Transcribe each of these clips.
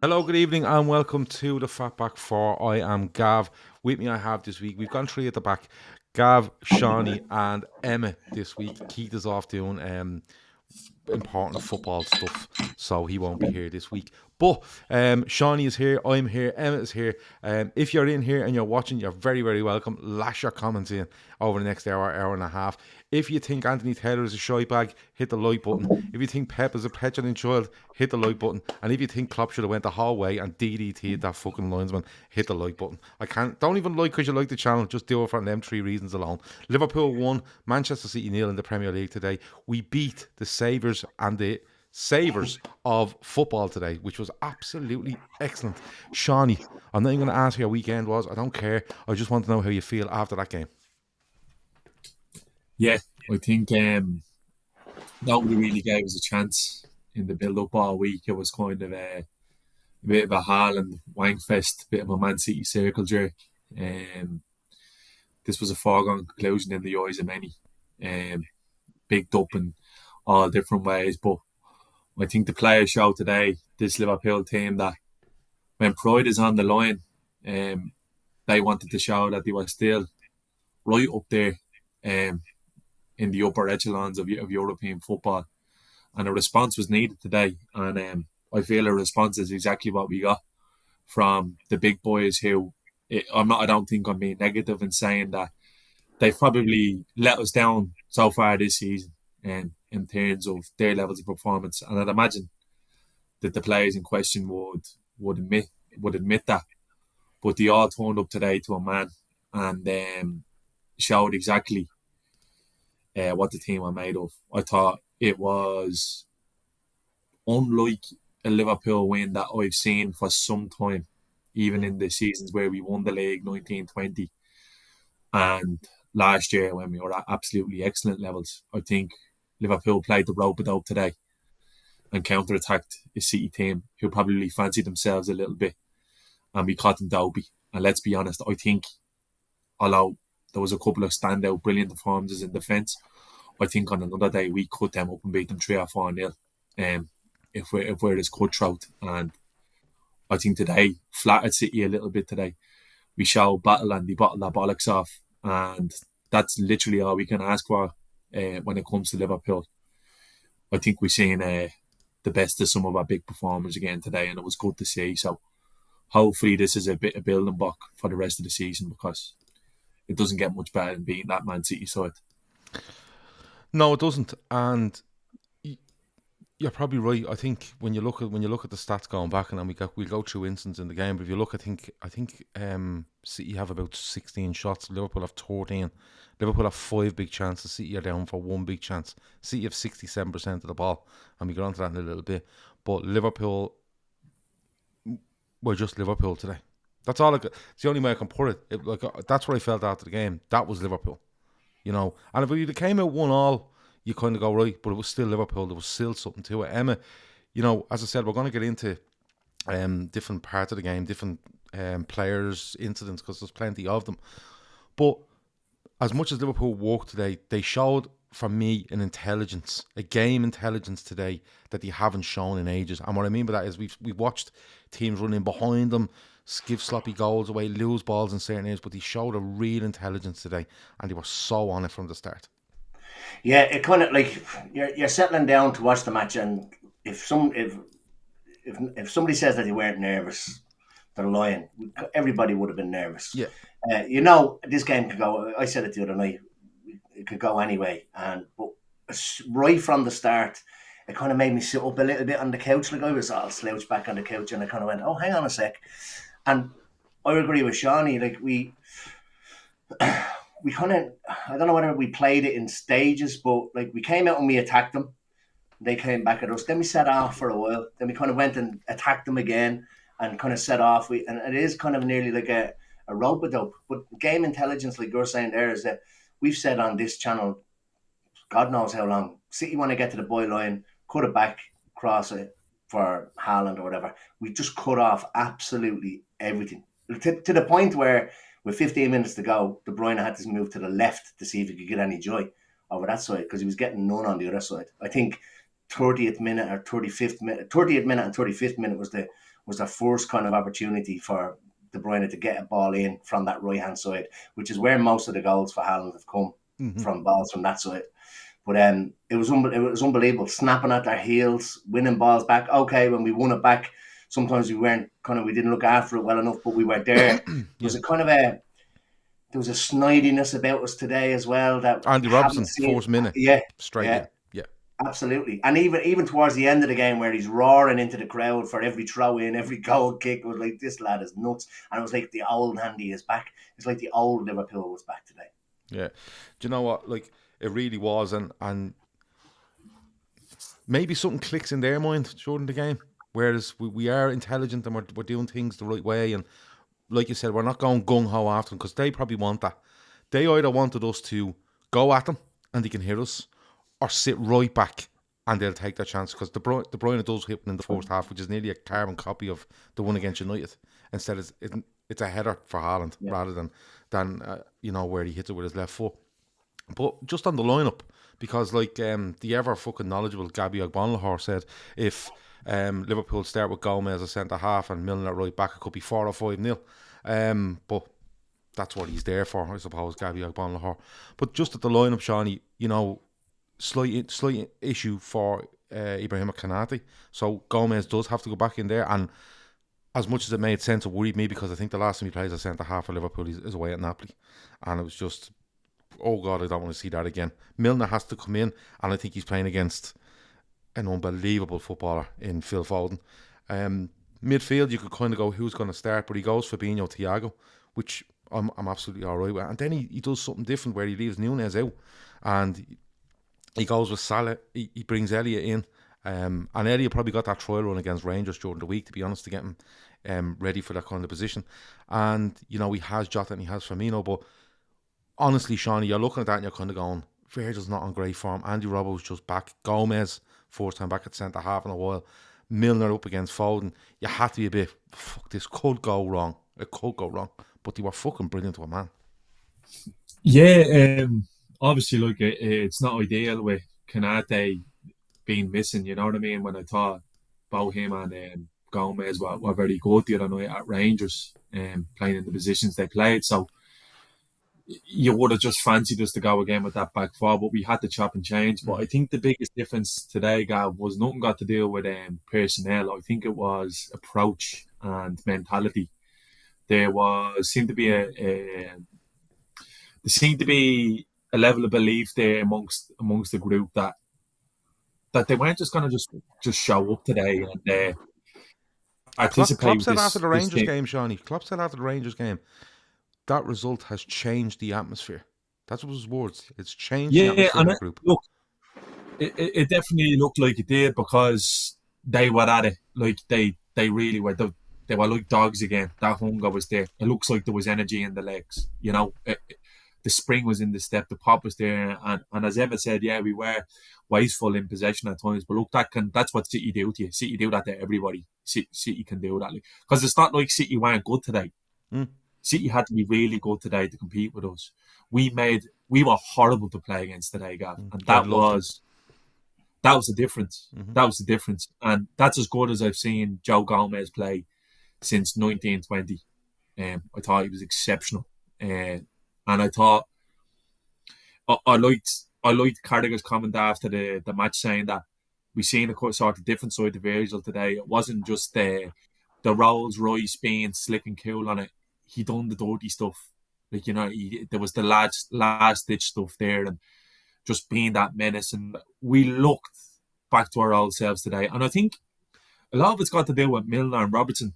Hello, good evening, and welcome to the Fatback 4. I am Gav. With me, I have this week, we've gone three at the back: Gav, Shawnee, and Emma this week. Keith is off doing important football stuff, so he won't be here this week. But Shawnee is here, I'm here, Emma is here. If you're in here and you're watching, you're very, very welcome. Lash your comments in over the next hour, hour and a half. If you think Anthony Taylor is a shy bag, hit the like button. If you think Pep is a petulant child, hit the like button. And if you think Klopp should have went the whole way and DDT'd that fucking linesman, hit the like button. Don't even like because you like the channel, just do it for them three reasons alone. Liverpool won, Manchester City 0 in the Premier League today. We beat the saviours and the savers of football today, which was absolutely excellent. Shawnee, I'm not even going to ask how your weekend was. I don't care. I just want to know how you feel after that game. Yeah, I think nobody really gave us a chance in the build-up all week. It was kind of a bit of a Haaland wankfest, bit of a Man City circle jerk. Um, this was a foregone conclusion in the eyes of many, bigged up in all different ways. But I think the players showed today, this Liverpool team, that when pride is on the line, they wanted to show that they were still right up there. In the upper echelons of European football. And a response was needed today. And I feel a response is exactly what we got from the big boys who, I don't think I'm being negative in saying that they've probably let us down so far this season in terms of their levels of performance. And I'd imagine that the players in question would admit that. But they all turned up today to a man and showed exactly what the team are made of. I thought it was unlike a Liverpool win that I've seen for some time, even in the seasons where we won the league 1920 and last year when we were at absolutely excellent levels. I think Liverpool played the rope-a-dope today and counter-attacked a City team who probably fancied themselves a little bit, and we caught them dopey. And let's be honest, I think although there was a couple of standout brilliant performances in defence, I think on another day we cut them up and beat them 3 or 4-0. If we're as cutthroat, and I think today flattered City a little bit today. We showed battle and they bottled their bollocks off, and that's literally all we can ask for when it comes to Liverpool. I think we've seen the best of some of our big performers again today, and it was good to see. So hopefully this is a bit of building block for the rest of the season, because it doesn't get much better than beating that Man City side. No, it doesn't, and you're probably right. I think when you look at the stats going back, and then we go through instances in the game. But if you look, I think City have about 16 shots. Liverpool have 13. Liverpool have 5 big chances. City are down for 1 big chance. City have 67% of the ball, and we get onto that in a little bit. But Liverpool were just Liverpool today. That's all. It's the only way I can put it. That's what I felt after the game. That was Liverpool, And if it came out 1-1, you kind of go right, but it was still Liverpool. There was still something to it. Emma, as I said, we're going to get into different parts of the game, different players, incidents, because there's plenty of them. But as much as Liverpool worked today, they showed, for me, an intelligence, a game intelligence today that they haven't shown in ages. And what I mean by that is we've watched teams running behind them, give sloppy goals away, lose balls in certain areas, but they showed a real intelligence today, and they were so on it from the start. Yeah, it kind of like you're settling down to watch the match, and if somebody says that they weren't nervous, they're lying. Everybody would have been nervous. Yeah. This game could go. I said it the other night. It could go anyway, but right from the start, it kind of made me sit up a little bit on the couch. Like I was all slouched back on the couch, and I kind of went, "Oh, hang on a sec." And I agree with Shawnee. Like we kind of, I don't know whether we played it in stages, but like we came out and we attacked them. They came back at us. Then we set off for a while. Then we kind of went and attacked them again and kind of set off. And it is kind of nearly like a rope-a-dope. But game intelligence, like you're saying there, is that we've said on this channel, God knows how long, City want to get to the byline, cut it back, cross it for Haaland or whatever. We just cut off absolutely everything. To the point where with 15 minutes to go, De Bruyne had to move to the left to see if he could get any joy over that side, because he was getting none on the other side. I think 30th minute and 35th minute was was their first kind of opportunity for De Bruyne to get a ball in from that right-hand side, which is where most of the goals for Haaland have come from, balls from that side. But it was unbelievable, snapping at their heels, winning balls back. Okay, when we won it back, sometimes we didn't look after it well enough, but we were there. There was there was a snidiness about us today as well. That Andy Robertson, fourth minute, straight in. Yeah, absolutely. And even towards the end of the game, where he's roaring into the crowd for every throw in, every goal kick, it was like, this lad is nuts. And it was like the old Andy is back. It's like the old Liverpool was back today. Yeah, do you know what? Like, it really was, and maybe something clicks in their mind during the game. Whereas we are intelligent and we're doing things the right way, and like you said, we're not going gung-ho after them, because they probably want that. They either wanted us to go at them and they can hit us, or sit right back and they'll take their chance, because De Bruyne does hit in the first half, which is nearly a carbon copy of the one against United. Instead, it's a header for Haaland rather than where he hits it with his left foot. But just on the lineup, because like the ever fucking knowledgeable Gabby Ogbonlahor said, if Liverpool start with Gomez as centre half and Milner at right back, it could be 4 or 5-0. But that's what he's there for, I suppose, Gabby Ogbonlahor. But just at the lineup, Shawnee, slight issue for Ibrahima Konate. So Gomez does have to go back in there, and as much as it made sense, it worried me, because I think the last time he plays as centre half for Liverpool is away at Napoli, and it was just, oh God, I don't want to see that again. Milner has to come in, and I think he's playing against an unbelievable footballer in Phil Foden. Midfield, you could kind of go, who's going to start? But he goes Fabinho, Thiago, which I'm absolutely all right with. And then he does something different where he leaves Núñez out, and he goes with Salah. He brings Elliot in. And Elliot probably got that trial run against Rangers during the week, to be honest, to get him ready for that kind of position. And, he has Jota and he has Firmino, but honestly, Shawnee, you're looking at that and you're kind of going, Virgil's not on great form. Andy Roberts just back. Gomez, first time back at centre half in a while. Milner up against Foden. You had to be a bit, fuck, this could go wrong. It could go wrong. But they were fucking brilliant to a man. Yeah, obviously, look, it's not ideal with Konate being missing, you know what I mean? When I thought both him and Gomez were very good the other night at Rangers, playing in the positions they played. So you would have just fancied us to go again with that back four, but we had to chop and change. But I think the biggest difference today, Gav, was nothing got to do with personnel. I think it was approach and mentality. There seemed to be a level of belief there amongst the group that they weren't just going to just show up today and participate. Klopp said after the Rangers game, Shawnee. Klopp said after the Rangers game, that result has changed the atmosphere. That's his words. It's changed the atmosphere of the group. Look, it definitely looked like it did, because they were at it. Like they really were. They were like dogs again. That hunger was there. It looks like there was energy in the legs. The spring was in the step. The pop was there. And as Eva said, yeah, we were wasteful in possession at times. But look, that's what City do to you. City do that to everybody. City can do that. Because it's not like City weren't good today. City had to be really good today to compete with us. We were horrible to play against today, Gav. And that was the difference. That was the difference. And that's as good as I've seen Joe Gomez play since 1920. I thought he was exceptional. And I thought I liked Carragher's comment after the match, saying that we seen a sort of different side of Virgil today. It wasn't just the Rolls Royce being slick and cool on it. He done the dirty stuff. There was the last ditch stuff there, and just being that menace. And we looked back to our old selves today. And I think a lot of it's got to do with Milner and Robertson.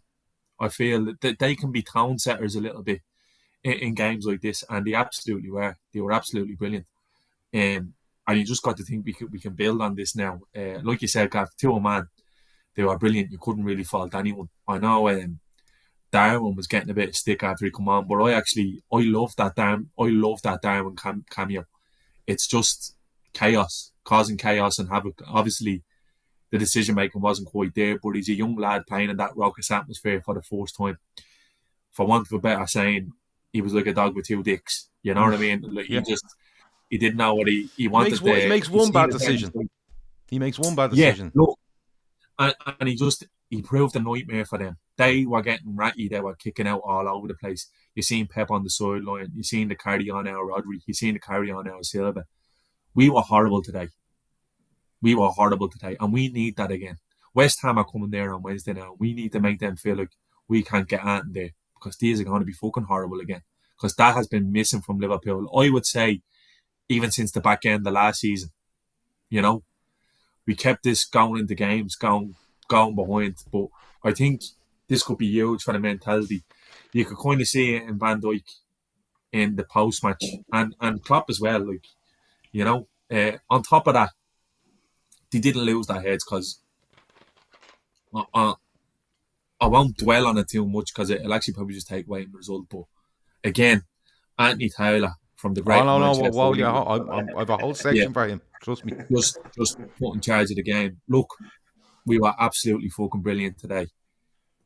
I feel that they can be tone setters a little bit in games like this, and they absolutely were. They were absolutely brilliant. And you just got to think we can build on this now. Like you said, Gav, 2-man, they were brilliant. You couldn't really fault anyone. I know Darwin was getting a bit of stick after he come on, but I love that Darwin cameo. It's just chaos, causing chaos and havoc. Obviously, the decision making wasn't quite there, but he's a young lad playing in that raucous atmosphere for the first time. For want of a better saying, he was like a dog with two dicks. You know what I mean? Like, he didn't know what he wanted. He makes one bad decision. He makes one bad decision. Yeah, look, and he just he proved a nightmare for them. They were getting ratty. They were kicking out all over the place. You seen Pep on the sideline. You seen the carry on our Rodri. You seen the carry on our Silva. We were horrible today. And we need that again. West Ham are coming there on Wednesday now. We need to make them feel like we can't get at them there, because these are going to be fucking horrible again. Because that has been missing from Liverpool, I would say, even since the back end of last season. You know, we kept this going into games, going behind. But I think this could be huge for the mentality. You could kind of see it in Van Dijk in the post-match, and Klopp as well. Like, you know, on top of that, they didn't lose their heads, because I won't dwell on it too much, because it'll actually probably just take away the result. But again, Anthony Taylor from the great. I have a whole section for him. Trust me. Just put in charge of the game. Look, we were absolutely fucking brilliant today.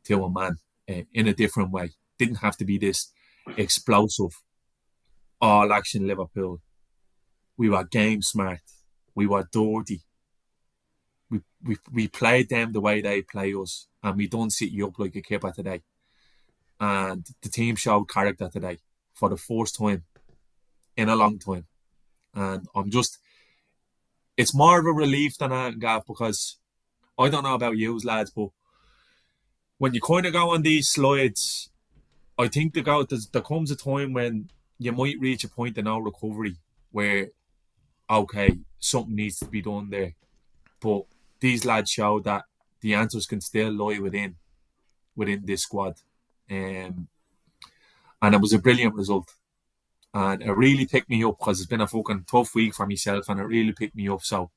To a man, in a different way. Didn't have to be this explosive, all action Liverpool. We were game smart. We were dirty. We played them the way they play us, and we don't sit you up like a kipper today. And the team showed character today for the first time in a long time. And it's more of a relief than that, Gav, because I don't know about you lads, but when you kind of go on these slides, I think there comes a time when you might reach a point of no recovery where, okay, something needs to be done there. But these lads show that the answers can still lie within this squad. And it was a brilliant result. And it really picked me up, because it's been a fucking tough week for myself, and it really picked me up. So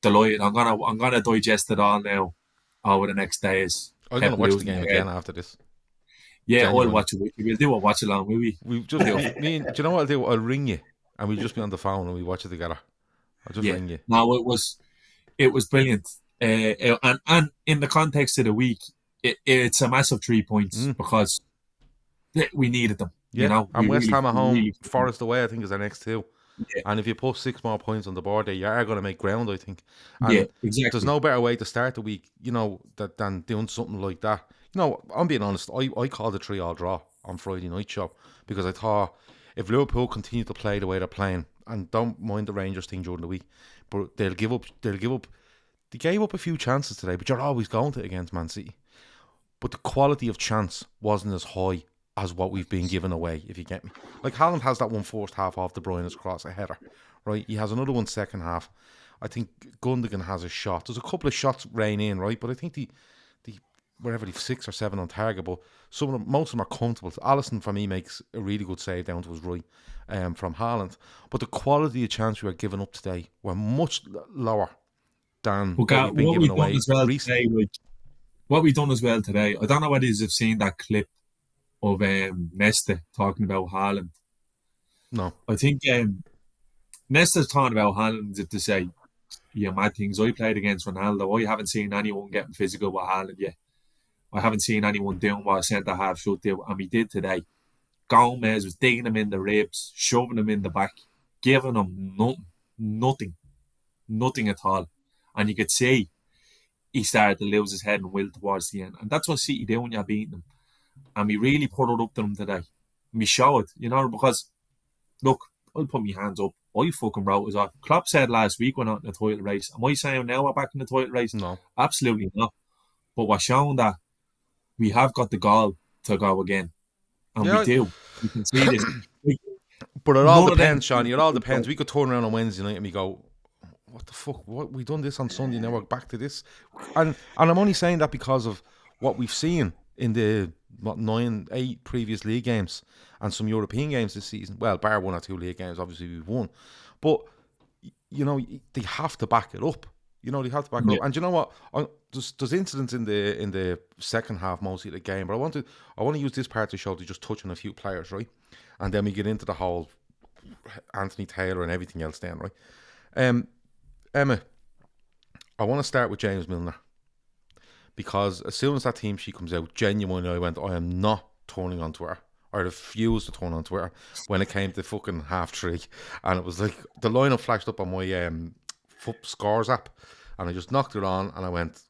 delighted. I'm gonna digest it all now over the next days. I'm gonna watch the game again after this. Yeah, I'll watch it. We'll do a watch along, will we? Do you know what I'll do? I'll ring you, and we'll just be on the phone and we watch it together. I'll just ring you. No, it was brilliant. And in the context of the week, it's a massive 3 points, because we needed them. Yeah, you know, and West Ham at home, Forest away, I think, is our next two. Yeah. And if you put 6 more points on the board there, you are going to make ground, I think. And yeah, exactly. There's no better way to start the week, you know, than doing something like that. You know, I'm being honest, I called a 3-3 draw on Friday night show, because I thought if Liverpool continue to play the way they're playing, and don't mind the Rangers thing during the week, but they gave up. They gave up a few chances today, but you're always going to against Man City. But the quality of chance wasn't as high as what we've been given away, if you get me. Like, Haaland has that one first half off De Bruyne's cross, a header, right? He has another one second half. I think Gundogan has a shot. There's a couple of shots rain in, right? But I think the wherever they've 6 or 7 on target, but most of them are comfortable. Alisson, for me, makes a really good save down to his right from Haaland. But the quality of chance we were giving up today were much lower than what we've been giving away recently. What we've done as well today, I don't know whether you've seen that clip of Nesta talking about Haaland. No. I think Nesta's talking about Haaland as if to say, yeah, mad things. I played against Ronaldo. I haven't seen anyone getting physical with Haaland yet. I haven't seen anyone doing what a centre-half should do, and we did today. Gomez was digging him in the ribs, shoving him in the back, giving him nothing at all. And you could see he started to lose his head and will towards the end. And that's what City do when you're beating them. And we really put it up to them today. And we show it, you know, because, look, I'll put my hands up. I fucking wrote us off. Klopp said last week we're not in the title race. Am I saying now we're back in the title race? No. Absolutely not. But we're showing that we have got the goal to go again. And we do. You can see this. But it all depends, Shawnee. It all depends. We could turn around on Wednesday night and we go, what the fuck? What we done this on Sunday, now we're back to this. And I'm only saying that because of what we've seen in the 8 previous league games and some European games this season. Well, bar 1 or 2 league games, obviously we've won. But, you know, they have to back it up. You know, they have to back it up. And you know what? There's incidents in the second half mostly of the game, but I want to use this part of the show to just touch on a few players, right? And then we get into the whole Anthony Taylor and everything else then, right? Emma, I want to start with James Milner, because as soon as that team sheet comes out, genuinely I went, I am not turning on Twitter. I refused to turn on Twitter when it came to fucking 3:30, and it was like the lineup flashed up on my FUP Scores app, and I just knocked it on and I went,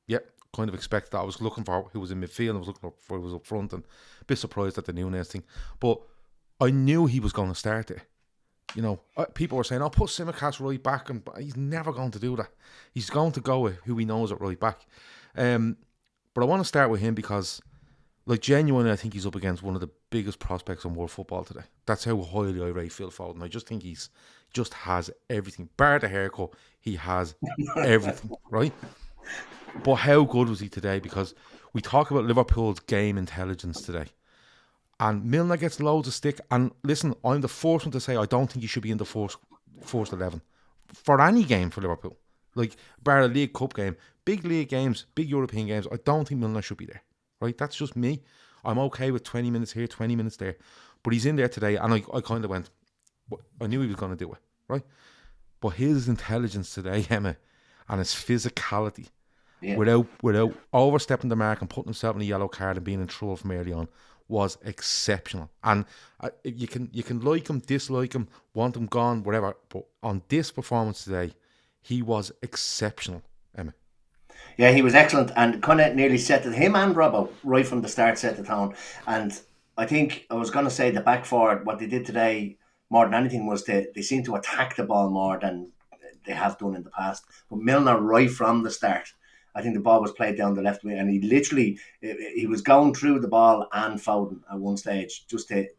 yep, kind of expected that. I was looking for who was in midfield. I was looking for who was up front, and a bit surprised at the Nunez thing. But I knew he was going to start it. You know, people were saying, "I'll put Simicast right back," and he's never going to do that. He's going to go with who he knows at right back. But I want to start with him because, like, genuinely, I think he's up against one of the biggest prospects in world football today. That's how highly I rate Phil Foden. I just think he's just has everything. Bar the haircut, he has everything, right? But how good was he today? Because we talk about Liverpool's game intelligence today. And Milner gets loads of stick. And listen, I'm the first one to say I don't think he should be in the first 11 for any game for Liverpool. Like, bar a League Cup game, big league games, big European games, I don't think Milner should be there. Right? That's just me. I'm okay with 20 minutes here, 20 minutes there. But he's in there today, and I kind of went, I knew he was going to do it, right? But his intelligence today, Emma, and his physicality, without overstepping the mark and putting himself in a yellow card and being in trouble from early on, was exceptional. And you can like him, dislike him, want him gone, whatever. But on this performance today, he was exceptional, Emma. Yeah, he was excellent and kind of nearly set him and Robbo right from the start set the tone. And I think I was going to say the back forward, what they did today more than anything was they seemed to attack the ball more than they have done in the past. But Milner right from the start, I think the ball was played down the left wing and he was going through the ball and Foden at one stage. It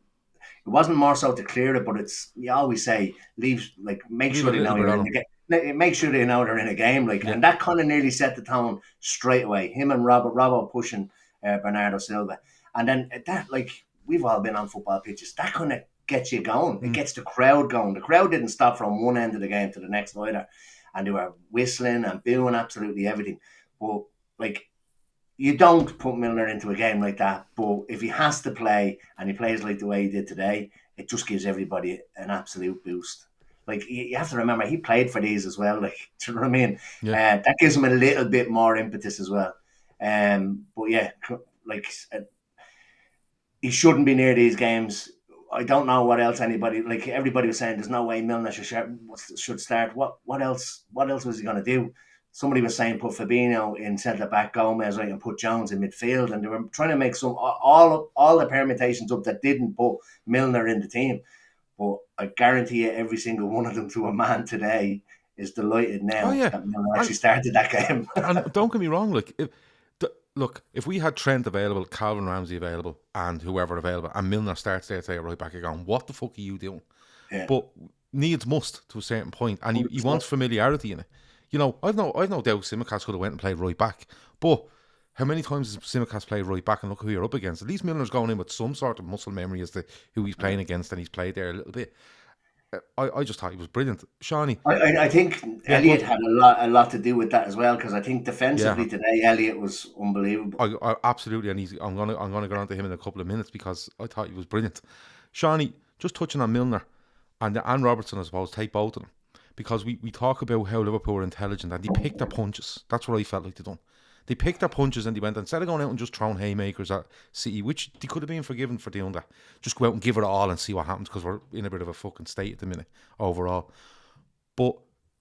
wasn't more so to clear it, but you always say make sure they know you're in the game. Make sure they know they're in a game, and that kind of nearly set the tone straight away. Him and Robbo pushing Bernardo Silva, and then that, we've all been on football pitches, that kind of gets you going. It gets the crowd going. The crowd didn't stop from one end of the game to the next either, and they were whistling and booing absolutely everything. But you don't put Milner into a game like that. But if he has to play and he plays like the way he did today, it just gives everybody an absolute boost. You have to remember, he played for these as well. Do you know what I mean? Yeah. That gives him a little bit more impetus as well. But yeah, he shouldn't be near these games. I don't know what else everybody was saying, there's no way Milner should start. What else was he going to do? Somebody was saying put Fabinho in centre back, Gomez, and put Jones in midfield, and they were trying to make all the permutations up that didn't put Milner in the team. But I guarantee you, every single one of them to a man today is delighted now that Milner actually started that game. And don't get me wrong, if we had Trent available, Calvin Ramsey available, and whoever available, and Milner starts there today right back again, what the fuck are you doing? Yeah. But needs must to a certain point, and he wants familiarity in it. You know, I've no doubt Simicast could have went and played right back, but how many times has Simicast played right back and look who you're up against? At least Milner's going in with some sort of muscle memory as to who he's playing against, and he's played there a little bit. I just thought he was brilliant. Shawnee. I think Elliot had a lot to do with that as well, because I think defensively today Elliot was unbelievable. I absolutely, and I'm gonna go on to him in a couple of minutes because I thought he was brilliant. Shawnee, just touching on Milner and Robertson, I suppose, take both of them. Because we talk about how Liverpool were intelligent and they picked their punches. That's what I felt like they done. They picked their punches and they went, instead of going out and just throwing haymakers at City, which they could have been forgiven for doing that, just go out and give it all and see what happens, because we're in a bit of a fucking state at the minute overall. But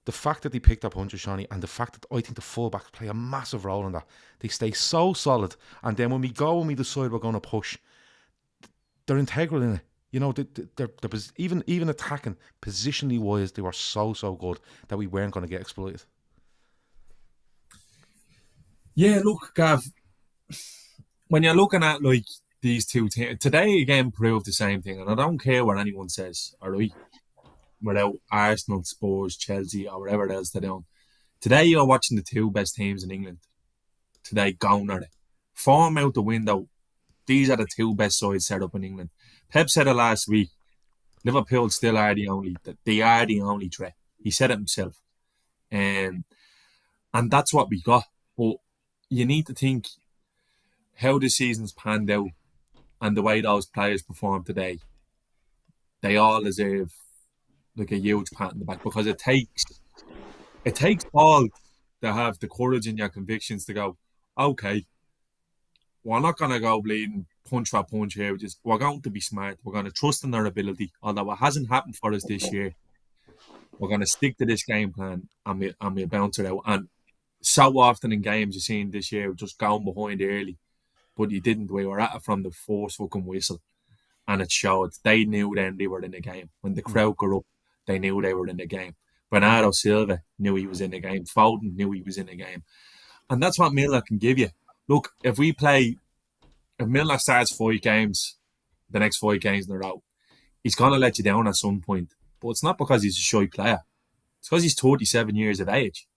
the fact that they picked their punches, Shawnee, and the fact that I think the fullbacks play a massive role in that. They stay so solid, and then when we decide we're going to push, they're integral in it. You know, they're even attacking, positionally wise, they were so good that we weren't going to get exploited. Yeah, look, Gav, when you're looking at these two teams, today again proved the same thing, and I don't care what anyone says, all right? Without Arsenal, Spurs, Chelsea, or whatever else they're doing. Today you're watching the two best teams in England. Today going at it. Form out the window. These are the two best sides set up in England. Pep said it last week. Liverpool still are the only threat. He said it himself. And that's what we got. But you need to think how the season's panned out and the way those players performed today. They all deserve a huge pat in the back, because it takes all to have the courage in your convictions to go, okay, we're not going to go bleeding punch for punch here. We're going to be smart. We're going to trust in their ability. Although it hasn't happened for us this year, we're going to stick to this game plan and we'll bounce it out. And so often in games you've seen this year just going behind early, but you didn't. We were at it from the first fucking whistle, and it showed. They knew then they were in the game. When the crowd got up, they knew they were in the game. Bernardo Silva knew he was in the game. Foden knew he was in the game. And that's what Milner can give you. Look, if Milner starts 5 games, the next 5 games in a row, he's going to let you down at some point. But it's not because he's a shy player. It's because he's 37 years of age.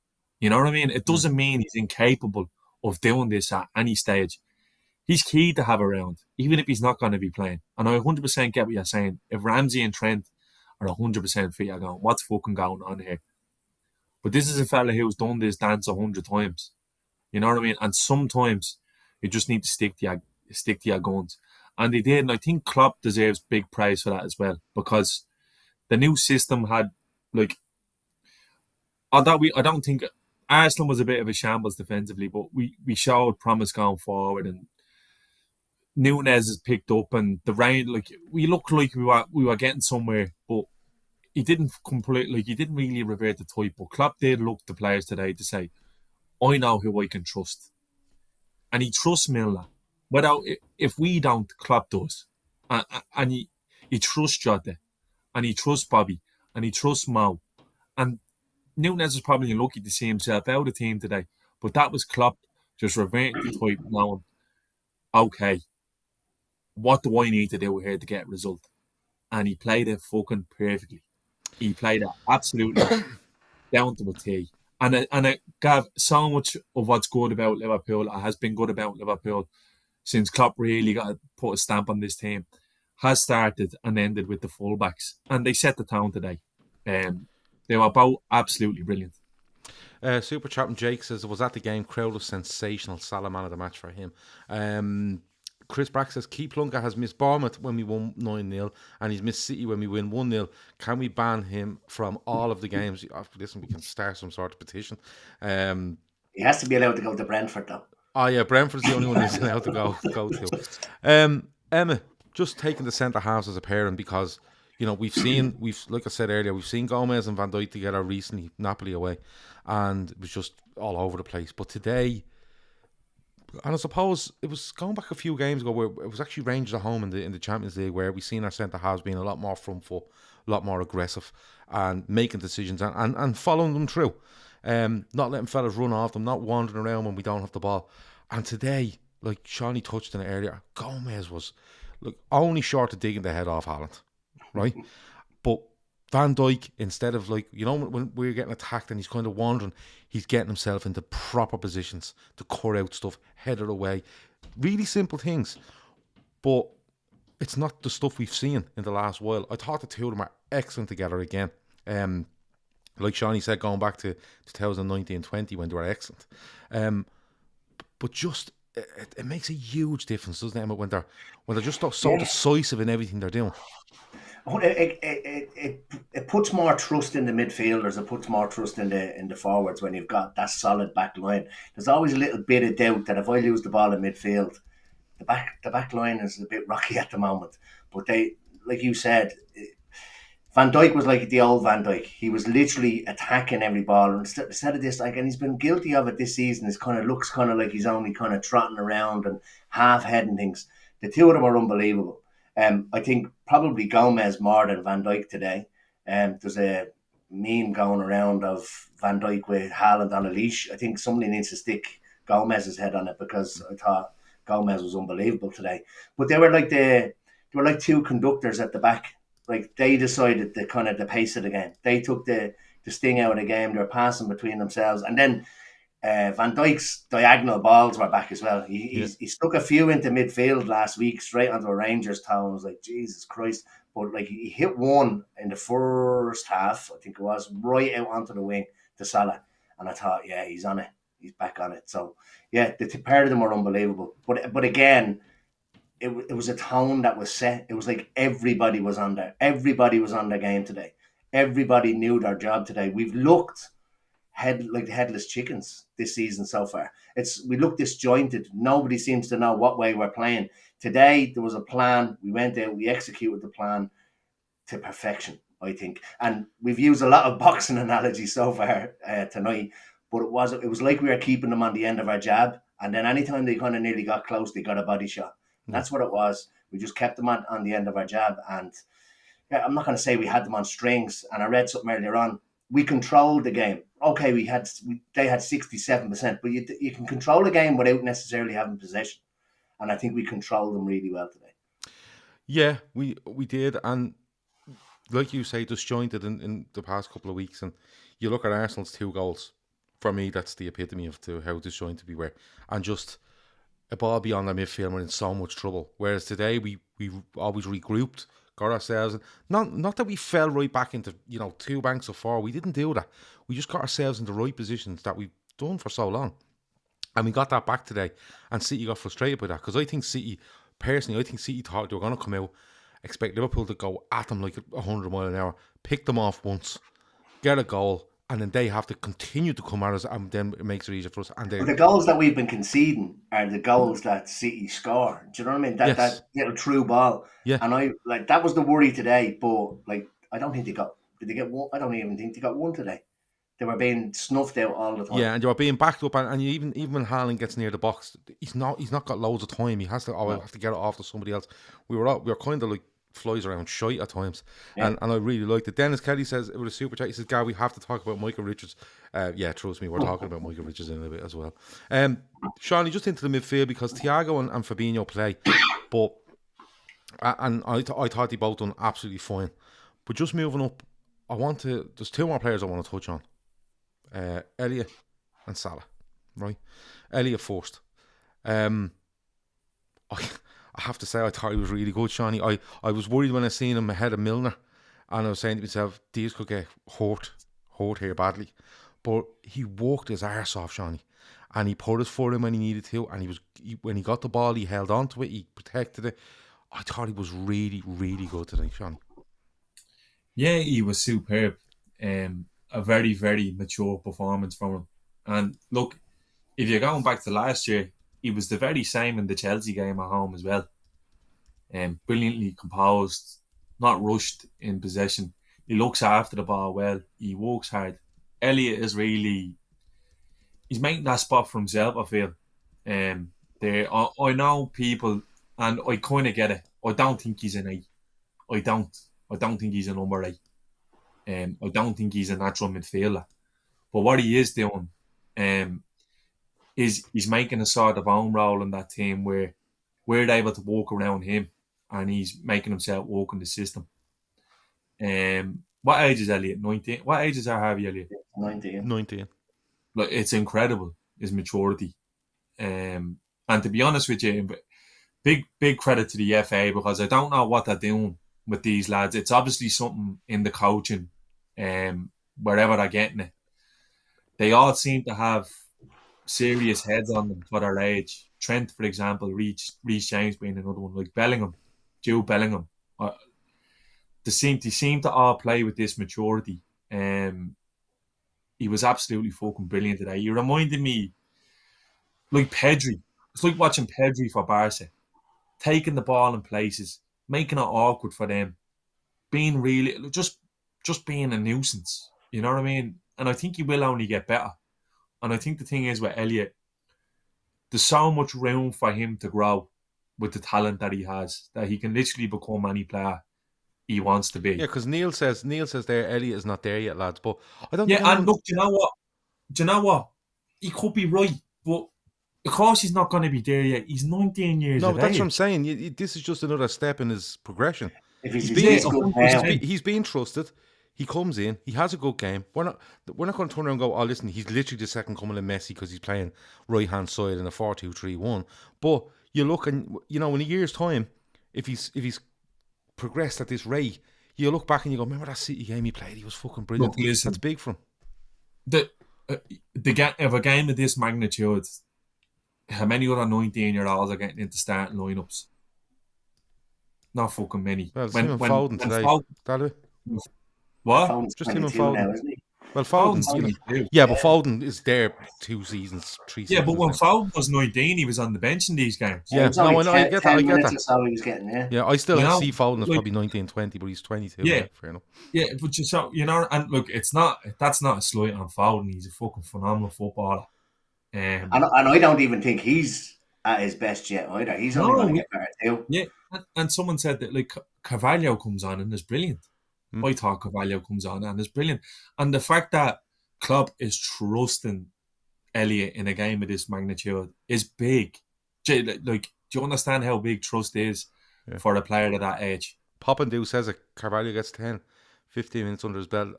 You know what I mean? It doesn't mean he's incapable of doing this at any stage. He's key to have around, even if he's not going to be playing. And I 100% get what you're saying. If Ramsey and Trent are 100% fit, you're going, what's fucking going on here? But this is a fella who's done this dance 100 times. You know what I mean? And sometimes you just need to stick to your guns. And they did. And I think Klopp deserves big praise for that as well. Because the new system had, like, I don't think Arsenal was a bit of a shambles defensively, but we showed promise going forward, and Núñez has picked up, and the rain, like, we looked like we were getting somewhere, but he didn't really revert the type. But Klopp did look to players today to say, I know who I can trust. And he trusts Milner. If we don't, Klopp does. And he trusts Jota, and he trusts Bobby, and he trusts Mo. And Núñez is probably lucky to see himself out of the team today. But that was Klopp just reverting the type, knowing, okay, what do I need to do here to get a result? And he played it fucking perfectly. He played it absolutely down to a T. And it gave so much of what's good about Liverpool, or has been good about Liverpool, since Klopp really got to put a stamp on this team, has started and ended with the fullbacks. And they set the tone today. They were both absolutely brilliant. Super Chat from Jake says, was at the game, crowd was sensational. Salah man of the match for him. Chris Brack says, Keith Plunker has missed Bournemouth when we won 9-0 and he's missed City when we win 1-0. Can we ban him from all of the games? Listen, we can start some sort of petition. He has to be allowed to go to Brentford, though. Oh, yeah, Brentford's the only one he's allowed to go to. Emma, just taking the centre halves as a pairing, because, you know, we've like I said earlier, we've seen Gomez and Van Dijk together recently, Napoli away, and it was just all over the place. But today, and I suppose it was going back a few games ago where it was actually Rangers at home in the Champions League, where we've seen our centre halves being a lot more front foot, a lot more aggressive, and making decisions and following them through. Not letting fellas run off them, not wandering around when we don't have the ball. And today, like Shawnee touched on it earlier, Gomez was only short of digging the head off Haaland, right? But Van Dijk, instead of, like, you know, when we're getting attacked and he's kind of wandering, he's getting himself into proper positions to cut out stuff, head it away. Really simple things. But it's not the stuff we've seen in the last while. I thought the two of them are excellent together again. Like Shawnee said, going back to 2019-20 when they were excellent. But just, it makes a huge difference, doesn't it, Emma, when they're just so decisive in everything they're doing. It puts more trust in the midfielders. It puts more trust in the forwards when you've got that solid back line. There's always a little bit of doubt that if I lose the ball in midfield, the back line is a bit rocky at the moment. But they, like you said, Van Dijk was like the old Van Dijk. He was literally attacking every ball. And instead of this, like, and he's been guilty of it this season. It kind of looks kind of like he's only kind of trotting around and half-heading things. The two of them are unbelievable. I think probably Gomez more than Van Dijk today. There's a meme going around of Van Dijk with Haaland on a leash. I think somebody needs to stick Gomez's head on it, because I thought Gomez was unbelievable today. But they were like two conductors at the back. Like, they decided the kind of the pace of the game. They took the sting out of the game. They were passing between themselves, and then Van Dijk's diagonal balls were back as well. He stuck a few into midfield last week, straight onto a Rangers town. I was like, Jesus Christ. But, like, he hit one in the first half, I think it was, right out onto the wing to Salah. And I thought, yeah, he's on it. He's back on it. So, yeah, the pair of them were unbelievable. But again, it was a tone that was set. It was like everybody was on there. Everybody was on their game today. Everybody knew their job today. We've looked like headless chickens this season so far. We look disjointed. Nobody seems to know what way we're playing. Today there was a plan. We went out, we executed the plan to perfection, I think. And we've used a lot of boxing analogies so far tonight, but it was like we were keeping them on the end of our jab, and then anytime they kind of nearly got close, they got a body shot. That's what it was. We just kept them on the end of our jab, and yeah, I'm not going to say we had them on strings. And I read something earlier on. We controlled the game. Okay, they had 67%, but you can control a game without necessarily having possession, and I think we controlled them really well today. Yeah, we did, and like you say, disjointed in the past couple of weeks. And you look at Arsenal's 2 goals. For me, that's the epitome of how disjointed we were, and just a ball beyond our midfield, we're in so much trouble. Whereas today, we always regrouped, got ourselves. Not that we fell right back into 2 banks of 4. We didn't do that. We just got ourselves in the right positions that we've done for so long, and we got that back today. And City got frustrated by that, because I think City thought they were going to come out, expect Liverpool to go at them like 100 mile an hour, pick them off once, get a goal, and then they have to continue to come at us, and then it makes it easier for us. And the goals that we've been conceding are the goals that City score. Do you know what I mean? That little through ball. Yeah. And that was the worry today. But I don't think they got. Did they get one? I don't even think they got one today. They were being snuffed out all the time. Yeah, and you were being backed up, and you even when Haaland gets near the box, he's not got loads of time. He has to. I have to get it off to somebody else. We were kind of like flies around shite at times, and I really liked it. Dennis Kelly says it was a super chat. He says, "Gary, we have to talk about Michael Richards." Yeah, trust me, we're talking about Michael Richards in a bit as well. Sean, just into the midfield, because Thiago and Fabinho play, but I thought they both done absolutely fine. But just moving up, there's 2 more players I want to touch on. Elliot and Salah, right? Elliot first. I have to say, I thought he was really good, Shawnee. I was worried when I seen him ahead of Milner, and I was saying to myself, these could get hurt here badly. But he walked his arse off, Shawnee, and he put his foot in when he needed to, and when he got the ball, he held on to it, he protected it. I thought he was really, really good today, Shawnee. Yeah, he was superb. A very, very mature performance from him. And look, if you're going back to last year, he was the very same in the Chelsea game at home as well. Brilliantly composed, not rushed in possession. He looks after the ball well. He works hard. Elliot is he's making that spot for himself, I feel. I know people, and I kind of get it. I don't think he's an 8. I don't think he's a number 8. I don't think he's a natural midfielder. But what he is doing is he's making a sort of own role in that team where we're able to walk around him, and he's making himself walk in the system. What age is Elliot? 19? What age is Harvey Elliot? 19. Like, it's incredible, his maturity. And to be honest with you, big credit to the FA, because I don't know what they're doing with these lads. It's obviously something in the coaching, wherever they're getting it. They all seem to have serious heads on them for their age. Trent, for example, Reece James being another one, like Jude Bellingham. They seem to all play with this maturity. He was absolutely fucking brilliant today. He reminded me, like Pedri. It's like watching Pedri for Barca, taking the ball in places, making it awkward for them, being really just being a nuisance. You know what I mean? And I think he will only get better. And I think the thing is with Elliot, there's so much room for him to grow with the talent that he has, that he can literally become any player he wants to be. Yeah, because Neil says there, Elliot is not there yet, lads. But I don't. Yeah, and look, do you know what? He could be right, but of course he's not going to be there yet. He's 19 years old. No, that's what I'm saying. This is just another step in his progression. He's being trusted. He comes in. He has a good game. We're not going to turn around and go, oh, listen, he's literally the second coming of Messi because he's playing right hand side in a 4-2-3-1. But you look, and in a year's time, if he's progressed at this rate, you look back and you go, remember that City game he played? He was fucking brilliant. Look, listen, that's big for him. Of a game of this magnitude, how many other 19-year-olds are getting into starting lineups? Not fucking many. Well, Foden today. What? Foden's Just him and 22 now, Foden. isn't he? Well, Foden's Foden, 22. yeah, but Foden is there 2 seasons, 3 Yeah, but seasons when now. Foden was 19, he was on the bench in these games. It Yeah, was no, only I know, I 10, get that, 10 I get minutes that. or so he was getting, yeah. Yeah, I still You know, see Foden as like, probably 19, 20, but he's 22. yeah, Yeah, fair enough. yeah, but and look, that's not a slight on Foden. He's a fucking phenomenal footballer. And I don't even think he's at his best yet either. He's only going to No, get better too. yeah, and someone said that like Carvalho comes on and is brilliant. Mm. I thought Carvalho comes on and is brilliant, and the fact that Klopp is trusting Elliot in a game of this magnitude is big. Like, do you understand how big trust is for a player of that age? Poppendoo says it. Carvalho gets 10, 15 minutes under his belt.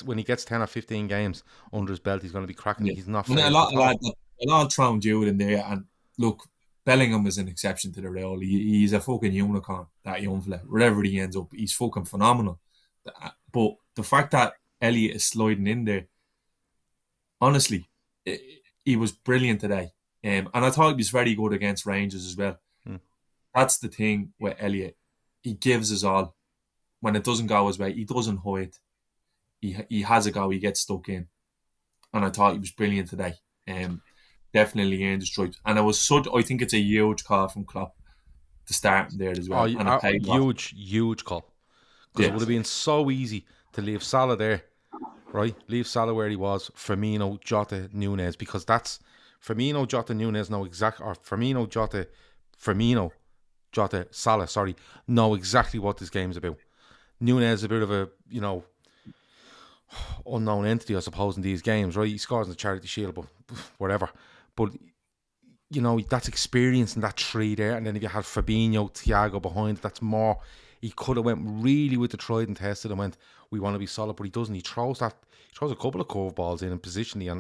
When he gets 10 or 15 games under his belt, he's going to be cracking. Yeah. He's not And phased a lot at all. of a lot of thrown Jude in there, and look, Bellingham is an exception to the rule. He's a fucking unicorn, that young fella. Wherever he ends up, he's fucking phenomenal. But the fact that Elliot is sliding in there, honestly, he was brilliant today. And I thought he was very good against Rangers as well. Mm. That's the thing with Elliot. He gives us all. When it doesn't go his way, he doesn't hide. He has a go, he gets stuck in. And I thought he was brilliant today. Definitely earned the stripes. And I think it's a huge call from Klopp to start him there as well. And it paid off. Huge call. Because it would have been so easy to leave Salah there, right? Leave Salah where he was. Firmino, Jota, Nunez, because that's Firmino, Jota, Nunez know exactly, or Firmino, Jota, Salah, know exactly what this game's about. Nunez is a bit of a, unknown entity, I suppose, in these games, right? He scores in the Charity Shield, but whatever. But that's experience and that three there, and then if you had Fabinho, Thiago behind, that's more. He could have went really with the tried and tested and went, we want to be solid, but he doesn't. He throws a couple of curveballs in positionally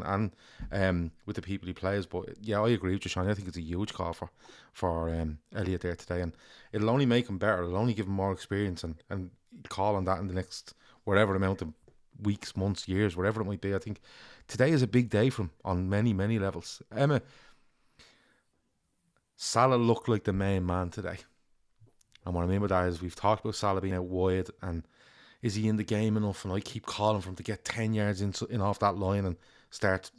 and with the people he plays. But yeah, I agree with you, Sean. I think it's a huge call for Elliot there today, and it'll only make him better. It'll only give him more experience and call on that in the next whatever amount of weeks, months, years, whatever it might be. I think today is a big day for him on many, many levels. Emma, Salah looked like the main man today. And what I mean by that is we've talked about Salah being out wide and is he in the game enough? And I keep calling for him to get 10 yards in off that line and start,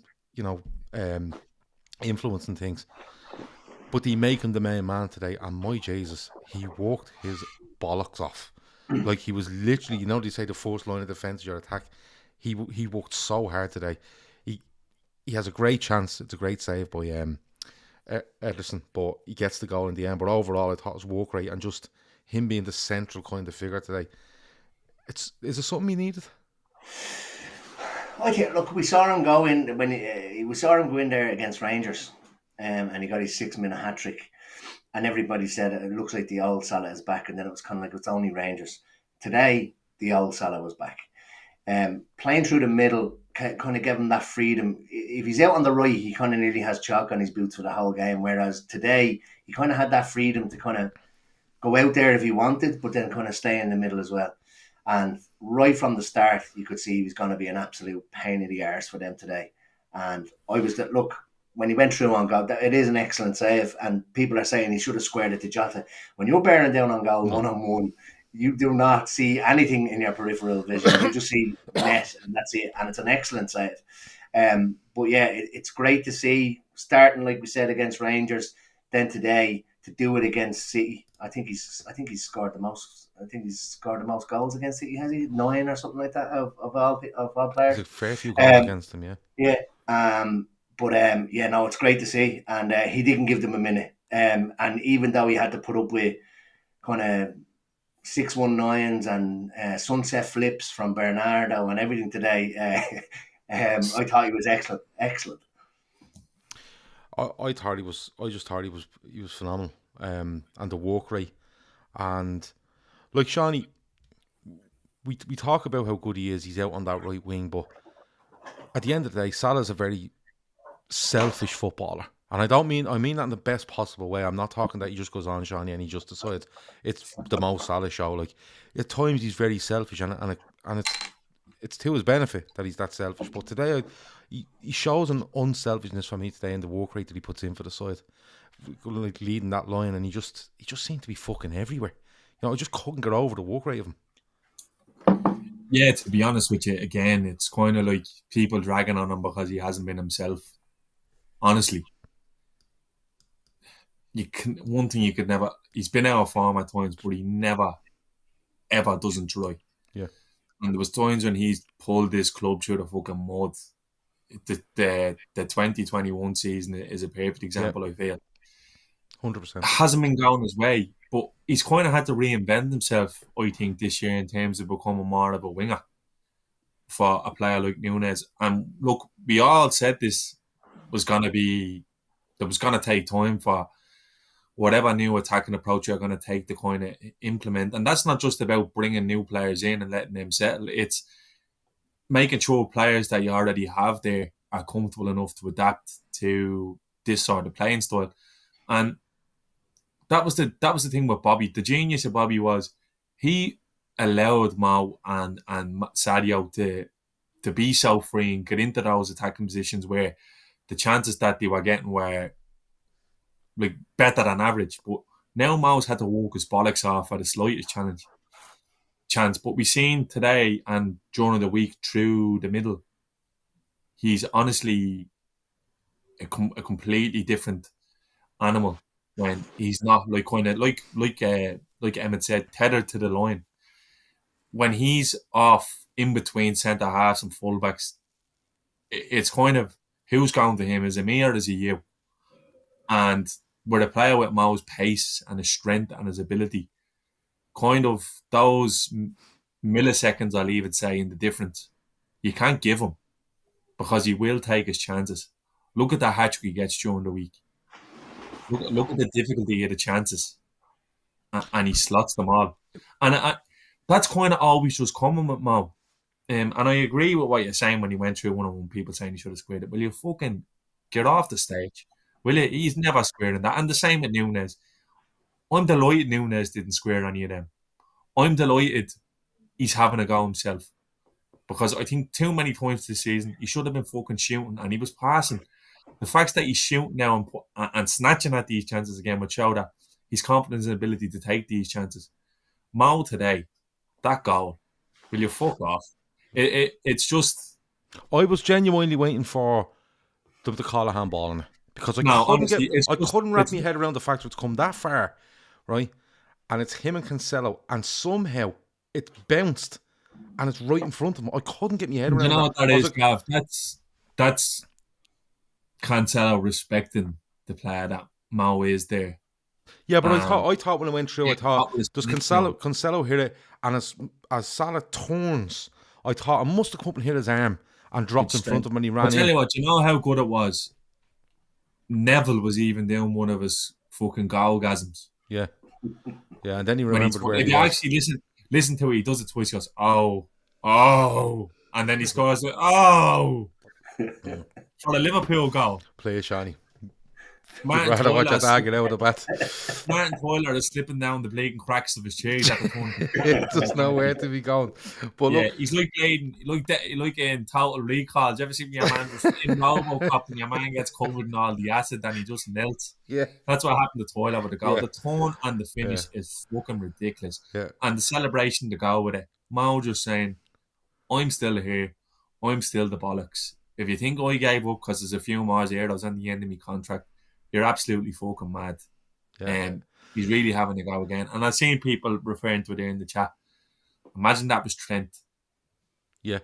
influencing things. But they make him the main man today, and my Jesus, he walked his bollocks off. Like he was literally, they say the first line of defence is your attack. He worked so hard today. He has a great chance. It's a great save by Ederson, but he gets the goal in the end. But overall, I thought it was work rate and just him being the central kind of figure today. Is it something he needed? I think, look, we saw him go in we saw him go in there against Rangers, and he got his 6-minute hat trick, and everybody said it looks like the old Salah is back, and then it was kind of like it's only Rangers. Today, the old Salah was back, playing through the middle. Kind of give him that freedom. If he's out on the right, he kind of nearly has chalk on his boots for the whole game. Whereas today, he kind of had that freedom to kind of go out there if he wanted, but then kind of stay in the middle as well. And right from the start, you could see he was going to be an absolute pain in the arse for them today. And when he went through on goal, it is an excellent save. And people are saying he should have squared it to Jota. When you're bearing down on goal 1-on-1, you do not see anything in your peripheral vision. You just see net, and that's it. And it's an excellent save. But yeah, it's great to see starting, like we said, against Rangers. Then today to do it against City. I think he's scored the most. I think he's scored the most goals against City. Has he 9 or something like that of all players? There's a fair few goals against him, yeah. Yeah. It's great to see, and he didn't give them a minute. And even though he had to put up with kind of 619s and sunset flips from Bernardo and everything today, I thought he was excellent. I just thought he was phenomenal. And the work rate, and like Shawnee, we talk about how good he is. He's out on that right wing, but at the end of the day, Salah's a very selfish footballer. And I mean that in the best possible way. I'm not talking that he just goes on, Shawnee, and he just decides it's the Mo Salah show. Like at times he's very selfish, and it's to his benefit that he's that selfish. But today he shows an unselfishness for me today in the work rate that he puts in for the side, like leading that line, and he just seemed to be fucking everywhere. I just couldn't get over the work rate of him. Yeah, to be honest with you, again, it's kind of like people dragging on him because he hasn't been himself. Honestly, one thing you could never. He's been out of form at times, but he never, ever doesn't try. Yeah. And there was times when he's pulled this club through the fucking mud. The 2021 season is a perfect example. I feel 100%. hasn't been going his way, but he's kind of had to reinvent himself. I think this year in terms of becoming more of a winger for a player like Núñez. And look, we all said this was going to take time for whatever new attacking approach you're going to take to kind of implement. And that's not just about bringing new players in and letting them settle. It's making sure players that you already have there are comfortable enough to adapt to this sort of playing style. And that was the thing with Bobby. The genius of Bobby was he allowed Mo and Sadio to be so free and get into those attacking positions where the chances that they were getting were like better than average. But now Mo's had to walk his bollocks off at the slightest chance. But we've seen today and during the week through the middle, he's honestly a completely different animal when he's not like kind of like Emmett said, tethered to the line. When he's off in between centre halves and fullbacks, it's kind of who's going to him? Is it me or is it you? And with a player with Mo's pace and his strength and his ability, kind of those milliseconds, I'll even say, in the difference, you can't give him because he will take his chances. Look at the hat-trick he gets during the week. Look at the difficulty of the chances. And he slots them all. And that's kind of always just coming with Mo. And I agree with what you're saying when he went through one-on-one, people saying he should have squared it. Will you fucking get off the stage? Will you? He's never squared in that. And the same with Núñez. I'm delighted Núñez didn't square any of them. I'm delighted he's having a go himself. Because I think too many times this season, he should have been fucking shooting and he was passing. The fact that he's shooting now and snatching at these chances again would show that his confidence and ability to take these chances. Mo today, that goal, will you fuck off? It's just... I was genuinely waiting for them to call a handball on it. Because I couldn't wrap my head around the fact that it's come that far, right? And it's him and Cancelo, and somehow it bounced and it's right in front of him. I couldn't get my head around You know what that is, like, Gav? That's Cancelo respecting the player that Mo is there. Yeah, but I thought when I went through, does Cancelo hit it? And as Salah turns, I thought it must have come and hit his arm and dropped in front of him and he ran in. I'll tell you what, you know how good it was? Neville was even doing one of his fucking goalgasms. Yeah. Yeah, and then he remembered where he was. If you actually listen to it, he does it twice, he goes, oh, and then he scores it, oh. Yeah. For a Liverpool goal. Play it, Shani. Martin rather watch a bag out of the bat. Martin Tyler is slipping down the bleeding cracks of his cheese at the point. There's nowhere to be going. But yeah, look, he's like in Total Recall. Do you ever see your man just in Robocop and your man gets covered in all the acid and he just melts? Yeah, that's what happened to Tyler with the goal. Yeah. The tone and the finish is fucking ridiculous. Yeah, and the celebration to go with it. Mo just saying, "I'm still here. I'm still the bollocks. If you think I gave up because there's a few more euros on the end of my contract, you're absolutely fucking mad." And he's really having a go again. And I've seen people referring to it there in the chat. Imagine that was Trent. Yeah.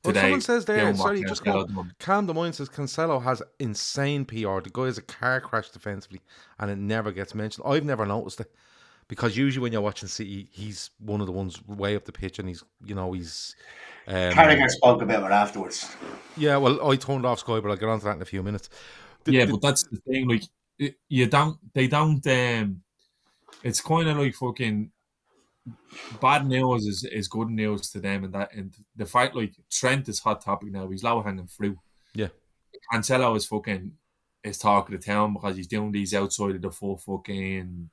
Today, someone says there, sorry, just calm the mind, says Cancelo has insane PR. The guy has a car crash defensively and it never gets mentioned. I've never noticed it. Because usually when you're watching City, he's one of the ones way up the pitch and he's... Carragher spoke about it afterwards. Yeah, well, I turned off Sky, but I'll get on to that in a few minutes. But that's the thing, like, it's kind of like fucking bad news is good news to them, and the fact, like, Trent is hot topic now, he's low hanging fruit. Yeah. Cancelo is talk of the town because he's doing these outside of the full fucking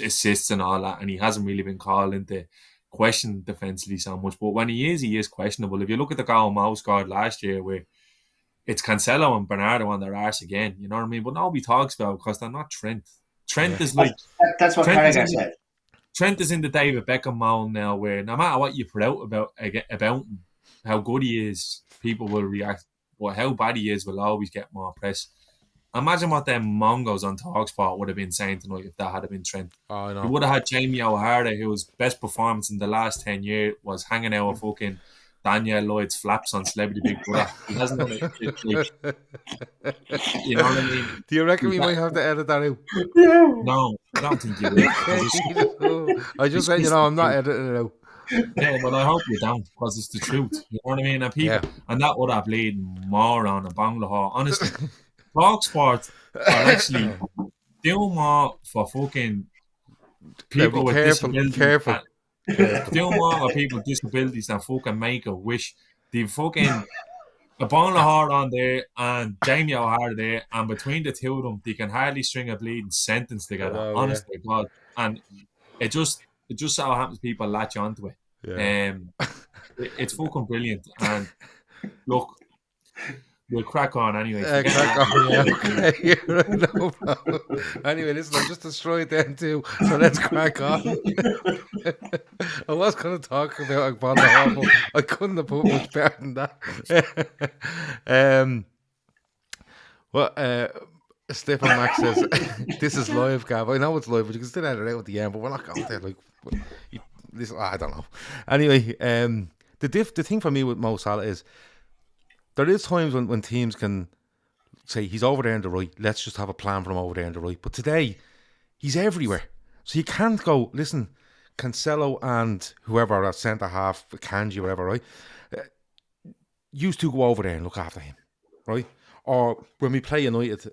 assists and all that, and he hasn't really been called into question defensively so much, but when he is questionable. If you look at the goal Mo scored last year where it's Cancelo and Bernardo on their arse again, you know what I mean? But nobody talks about it because they're not Trent. Trent is like... That's what Carragher said. Trent is in the David Beckham mold now, where no matter what you put out about him, how good he is, people will react. But how bad he is will always get more press. Imagine what them Mongos on TalkSport would have been saying tonight if that had been Trent. Oh, I know. You would have had Jamie O'Hara, whose best performance in the last 10 years was hanging out with fucking Daniel Lloyd's flaps on Celebrity Big Brother. He hasn't done it. You know what I mean? Do you reckon we might have to edit that out? No, I don't think you will. I just said, I'm not editing it out. Yeah, but I hope you don't, because it's the truth. You know what I mean? And people, and that would have played moron and Bangladesh. Honestly, TalkSport are actually doing more for fucking people with disabilities. Careful. Doing more for people with disabilities than fucking make a wish. The fucking Bangladesh on there and Jamie O'Hara there, and between the two of them, they can hardly string a bleeding sentence together. Honestly, God, and it just so happens people latch onto it. Yeah. It's fucking brilliant. And look, we'll crack on anyway. Crack on, yeah. Okay. No problem. Anyway, listen, I just destroyed them too, so let's crack on. I was going to talk about Agbonlahor, but I couldn't have put much better than that. Stephen Max says, this is live, Gav. I know it's live, but you can still edit it out at the end, but we're not going there. I don't know. Anyway, the thing for me with Mo Salah is there is times when teams can say he's over there on the right, let's just have a plan for him over there on the right. But today, he's everywhere. So you can't go, listen, Cancelo and whoever, that centre-half, Kanji, whatever, right? Used to go over there and look after him, right? Or when we play United,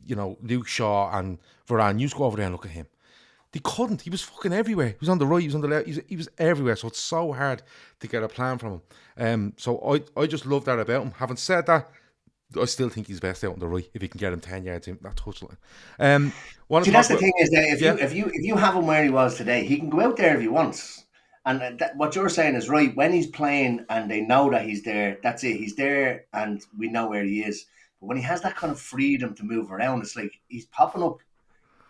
Luke Shaw and Varane used to go over there and look at him. They couldn't. He was fucking everywhere. He was on the right, he was on the left, he was everywhere. So it's so hard to get a plan from him. So I just love that about him. Having said that, I still think he's best out on the right if you can get him 10 yards in that touchline. That's the thing is that if you have him where he was today, he can go out there if he wants. And what you're saying is right. When he's playing and they know that he's there, that's it. He's there and we know where he is. But when he has that kind of freedom to move around, it's like he's popping up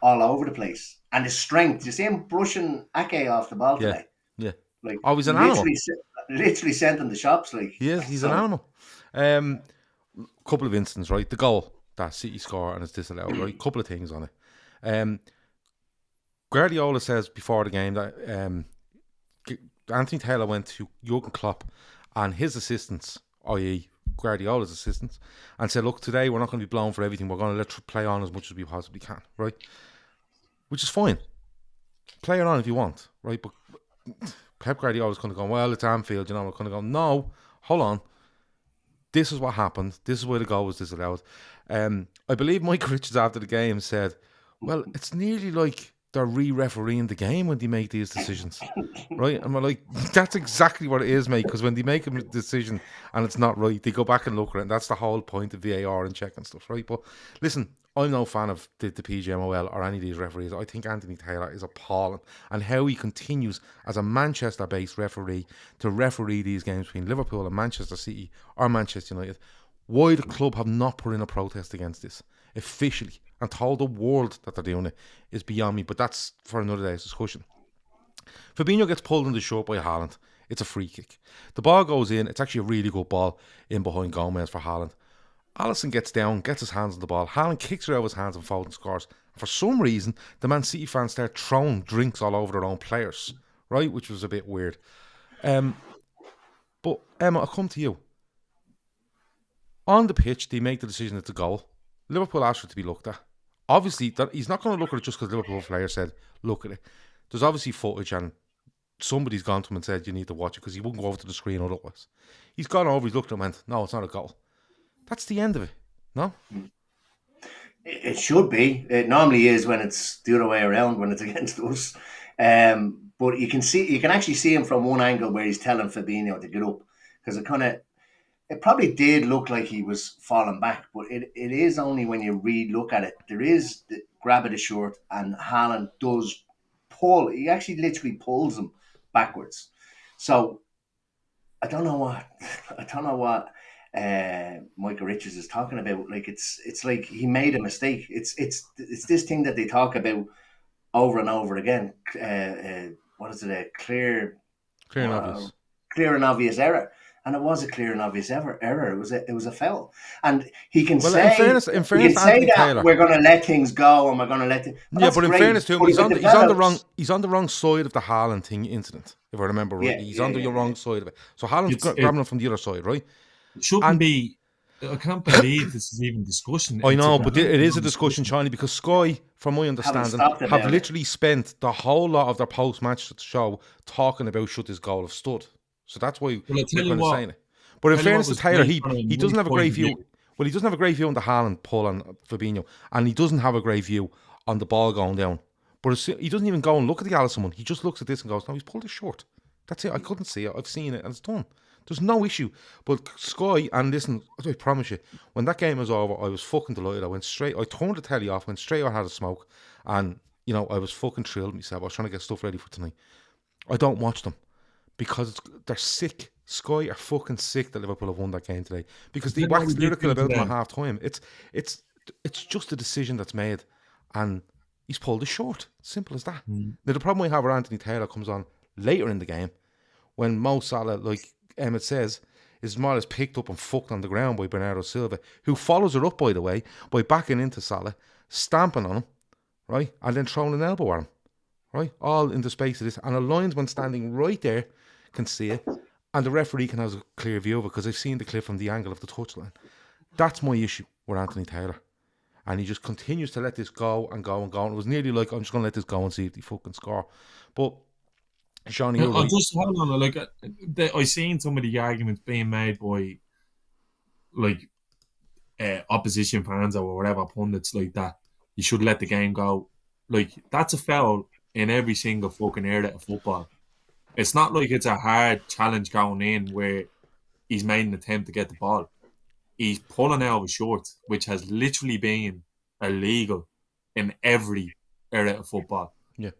all over the place. And his strength, you see him brushing Ake off the ball today. Yeah. Like, he's an animal. Literally sent in the shops. Like, he's an animal. Couple of instances, right? The goal that City score and it's disallowed, right? Couple of things on it. Guardiola says before the game that Anthony Taylor went to Jurgen Klopp and his assistants, i.e. Guardiola's assistants, and said, look, today we're not going to be blown for everything. We're going to let play on as much as we possibly can, right? Which is fine. Play it on if you want, right? But Pep Guardiola's going to go, well, it's Anfield, we're going to go, no, hold on. This is what happened. This is why the goal was disallowed. I believe Mike Richards after the game said, well, it's nearly like they're re-refereeing the game when they make these decisions, right? And we're like, that's exactly what it is, mate, because when they make a decision and it's not right, they go back and look at it, and that's the whole point of VAR and check and stuff, right? But listen, I'm no fan of the PGMOL or any of these referees. I think Anthony Taylor is appalling, and how he continues as a Manchester-based referee to referee these games between Liverpool and Manchester City or Manchester United. Why the club have not put in a protest against this officially and told the world that they're doing it is beyond me, but that's for another day's discussion. Fabinho gets pulled in the short by Haaland. It's a free kick. The ball goes in. It's actually a really good ball in behind Gomez for Haaland. Alisson gets down, gets his hands on the ball. Haaland kicks it out of his hands and Foden scores. For some reason, the Man City fans start throwing drinks all over their own players, right? Which was a bit weird. But Emma, I'll come to you. On the pitch, they make the decision it's a goal. Liverpool asked for it to be looked at. Obviously, he's not going to look at it just because Liverpool player said, look at it. There's obviously footage and somebody's gone to him and said, you need to watch it because he wouldn't go over to the screen otherwise. He's gone over, he's looked at him and went, no, it's not a goal. That's the end of it, no? It should be. It normally is when it's the other way around, when it's against us. But you can actually see him from one angle where he's telling Fabinho to get up, because it probably did look like he was falling back, but it is only when you look at it. There is the grab of the shirt, and Haaland does pull. He actually literally pulls him backwards. So I don't know what Michael Richards is talking about. Like it's like he made a mistake. It's this thing that they talk about over and over again. What is it? A clear and obvious. Clear and obvious error. And it was a clear and obvious error. It was a foul. And he can say, in fairness, Anthony that Taylor, we're going to let things go and we're going to let it. But in fairness to him, he's on the wrong side of the Haaland thing incident. If I remember right, he's on the wrong side of it. So Haaland's grabbing him from the other side, right? It shouldn't be. I can't believe this is even discussion. I know, but it is a discussion, Charlie, because Sky, from my understanding, have literally spent the whole lot of their post-match show talking about should this goal have stood. So that's why we're kind of saying it. But in fairness to Taylor, he doesn't have a great view. Well, he doesn't have a great view on the Haaland pull on Fabinho, and he doesn't have a great view on the ball going down. But he doesn't even go and look at the Alisson one. He just looks at this and goes, no, he's pulled it short. That's it. I couldn't see it. I've seen it, and it's done. There's no issue. But Sky, and listen, I promise you, when that game was over, I was fucking delighted. I turned the telly off, went straight out, had a smoke, and, you know, I was fucking thrilled myself. I was trying to get stuff ready for tonight. I don't watch them because they're sick. Sky are fucking sick that Liverpool have won that game today because they waxed lyrical about them at half time. It's just a decision that's made, and he's pulled it short. Simple as that. Now, the problem we have with Anthony Taylor comes on later in the game when Mo Salah, like Emmett says, is more or less picked up and fucked on the ground by Bernardo Silva, who follows it up, by the way, by backing into Salah, stamping on him, right, and then throwing an elbow at him, right, all in the space of this. And a linesman standing right there can see it, and the referee can have a clear view of it because I've seen the clip from the angle of the touchline. That's my issue with Anthony Taylor. And he just continues to let this go and go and go. And it was nearly like, I'm just going to let this go and see if they fucking score. But Shawnee, I'll just hold on. Like, I seen some of the arguments being made by like opposition fans or whatever pundits like that. You should let the game go. Like, that's a foul in every single fucking area of football. It's not like it's a hard challenge going in where he's made an attempt to get the ball. He's pulling out of his shorts, which has literally been illegal in every area of football. Yeah,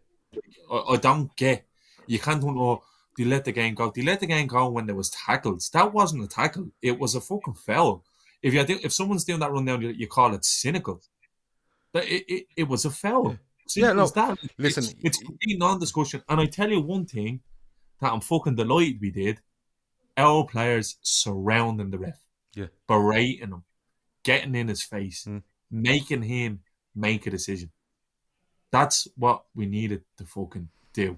I don't get. You can't do they let the game go. They let the game go when there was tackles. That wasn't a tackle. It was a fucking foul. If someone's doing that run down, you call it cynical. But it was a foul. Yeah, no. That. Listen, it's complete non-discussion. And I tell you one thing that I'm fucking delighted we did. Our players surrounding the ref. Yeah. Berating him. Getting in his face. Making him make a decision. That's what we needed to fucking do.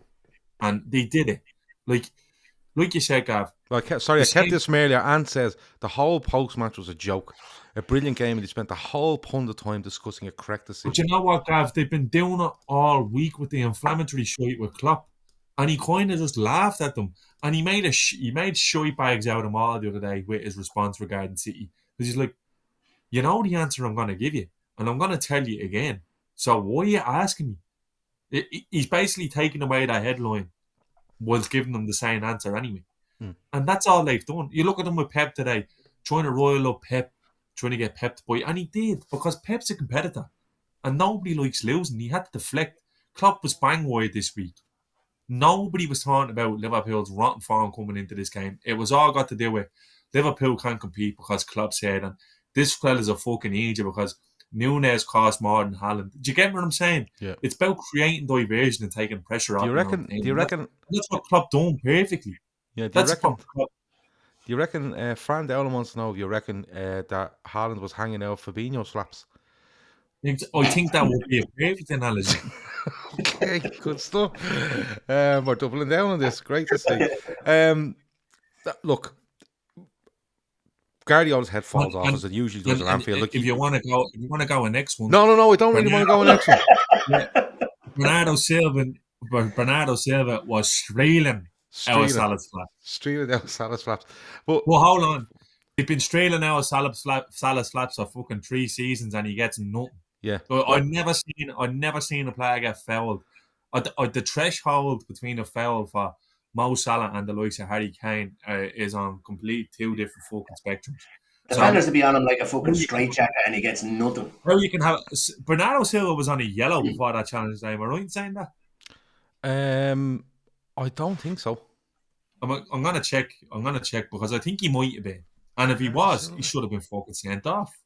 And they did it. Like you said, Gav. Well, I kept this from earlier. Ant says the whole post-match was a joke. A brilliant game, and he spent the whole pund of time discussing a correct decision. But you know what, Gav? They've been doing it all week with the inflammatory shite with Klopp. And he kind of just laughed at them. And he made shite bags out of them all the other day with his response regarding City. Because he's like, you know the answer I'm going to give you. And I'm going to tell you again. So why are you asking me? He's basically taking away that headline whilst giving them the same answer anyway. And that's all they've done. You look at them with Pep today, trying to roil up Pep, trying to get Pep to buy. And he did, because Pep's a competitor. And nobody likes losing. He had to deflect. Klopp was bang wide this week. Nobody was talking about Liverpool's rotten form coming into this game. It was all got to do with Liverpool can't compete because Klopp said, and this fella's a fucking idiot because Nunes cost more than Haaland. Do you get what I'm saying? Yeah. It's about creating diversion and taking pressure off. Do you reckon? That's what Klopp done perfectly. Yeah. Do you reckon? Fran Dowling wants to know if you reckon that Haaland was hanging out Fabinho's flaps. I think that would be a perfect analogy. Okay, good stuff. We're doubling down on this. Great to see. Look, Guardiola's head falls off as it usually does at Anfield. Like, if you want to go a next one. No, I don't really want to go a next one. Yeah. Bernardo Silva was strailing out of Salah's flaps. Strailing out of Salah's flaps. Well, hold on. They've been strailing out of Salah's flaps for fucking 3 seasons and he gets nothing. Yeah. So I've never seen a player get fouled. The threshold between a foul for Mo Salah and the likes of Harry Kane is on complete 2 different fucking spectrums. Defenders to be on him like a fucking straitjacket and he gets nothing. How you can have Bernardo Silva was on a yellow before that challenge day. Am I right in saying that? I don't think so. I'm gonna check because I think he might have been. And if he was, he should have been fucking sent off.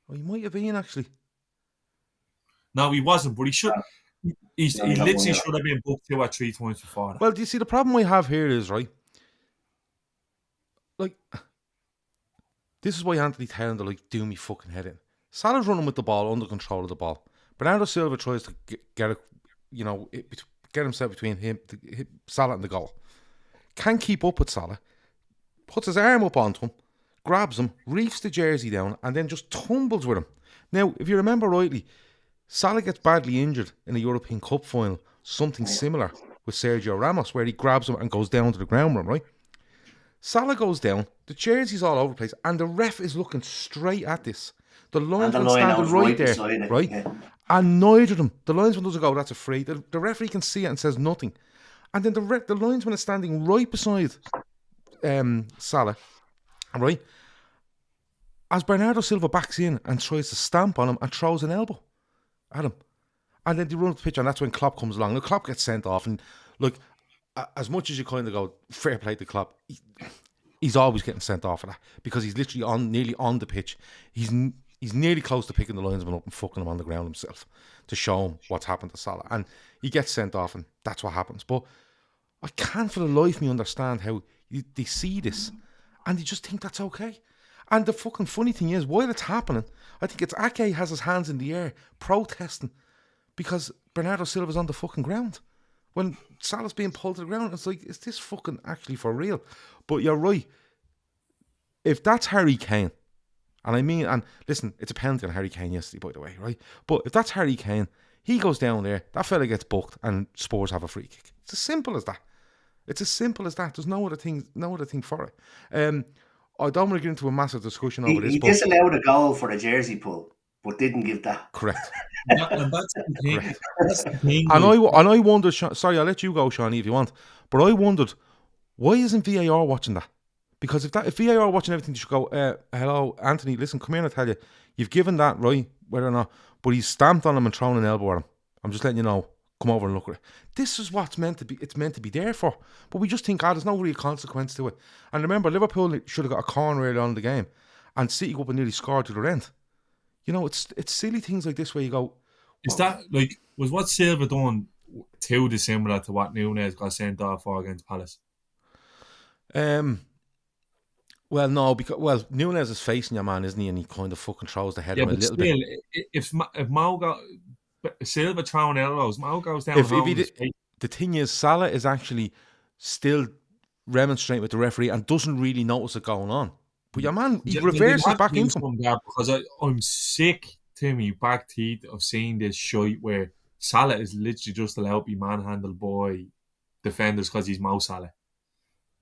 Oh, he might have been actually. No, he wasn't, but he should. He No, no, literally no. should have been booked 2 or 3 times before that. Well, do you see the problem I have here is, right? Like, this is why Anthony Taylor like do me fucking head in. Salah's running with the ball, under control of the ball. Bernardo Silva tries to get it, get himself between Salah and the goal. Can't keep up with Salah. Puts his arm up onto him, grabs him, reefs the jersey down, and then just tumbles with him. Now, if you remember rightly, Salah gets badly injured in a European Cup final, something similar with Sergio Ramos, where he grabs him and goes down to the ground with him, right? Salah goes down, the jersey's all over the place, and the ref is looking straight at this. The linesman standing right there, right? Yeah. And neither of them. The linesman doesn't go, that's a free. The referee can see it and says nothing. And then the linesman is standing right beside Salah, right? As Bernardo Silva backs in and tries to stamp on him and throws an elbow at him. And then they run up the pitch, and that's when Klopp comes along. Now, Klopp gets sent off, and look, as much as you kind of go, fair play to Klopp, he's always getting sent off for that because he's literally nearly on the pitch. He's nearly close to picking the linesman up and fucking him on the ground himself to show him what's happened to Salah. And he gets sent off, and that's what happens. But I can't for the life of me understand how they see this and they just think that's okay. And the fucking funny thing is, while it's happening, I think it's Ake has his hands in the air protesting because Bernardo Silva's on the fucking ground. When Salah's being pulled to the ground, it's like, is this fucking actually for real? But you're right. If that's Harry Kane, and listen, it's a penalty on Harry Kane yesterday, by the way, right? But if that's Harry Kane, he goes down there, that fella gets booked, and Spurs have a free kick. It's as simple as that. It's as simple as that. There's no other thing for it. I don't want to get into a massive discussion over this. He disallowed a goal for a jersey pull, but didn't give that. Correct. And that's the thing. Correct. That's the thing. And I wondered, sorry, I'll let you go, Shawnee, if you want. But I wondered, why isn't VAR watching that? Because if VAR are watching everything, they should go, hello, Anthony, listen, come here and I tell you, you've given that, right, whether or not, but he's stamped on him and thrown an elbow at him. I'm just letting you know, come over and look at it. This is what's meant to be, it's meant to be there for. But we just think, there's no real consequence to it. And remember, Liverpool should have got a corner early on in the game, and City go up and nearly scored to the end. You know, it's silly things like this where you go, is that, like, was what Silva done too dissimilar to what Nunez got sent off for against Palace? Well, no, because Nunez is facing your man, isn't he? And he kind of fucking throws the head of him a little bit. If Mo got Silva throwing elbows, Mo goes down. The thing is, Salah is actually still remonstrating with the referee and doesn't really notice it going on. But your man, he reverses back into him. Because I'm sick to me back teeth of seeing this shite where Salah is literally just allowed to be manhandled by defenders because he's Mo Salah.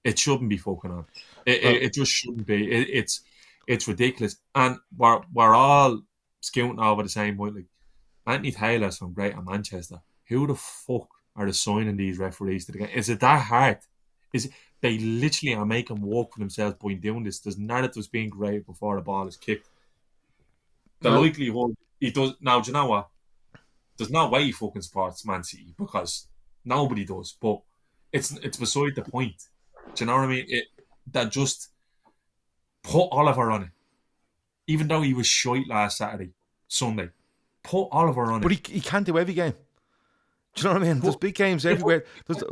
It shouldn't be fucking on. It just shouldn't be. It's ridiculous. And we're all scouting over the same point. Like, Anthony Taylor's from Greater Manchester. Who the fuck are assigning these referees to the game? Is it that hard? They literally are making work for themselves by doing this. There's narratives being created before the ball is kicked. The likelihood he does now. Do you know what? There's no way he fucking supports Man City because nobody does. But it's beside the point. Do you know what I mean? That just put Oliver on it. Even though he was shite last Sunday, put Oliver on it. But he can't do every game. Do you know what I mean? There's big games everywhere. There's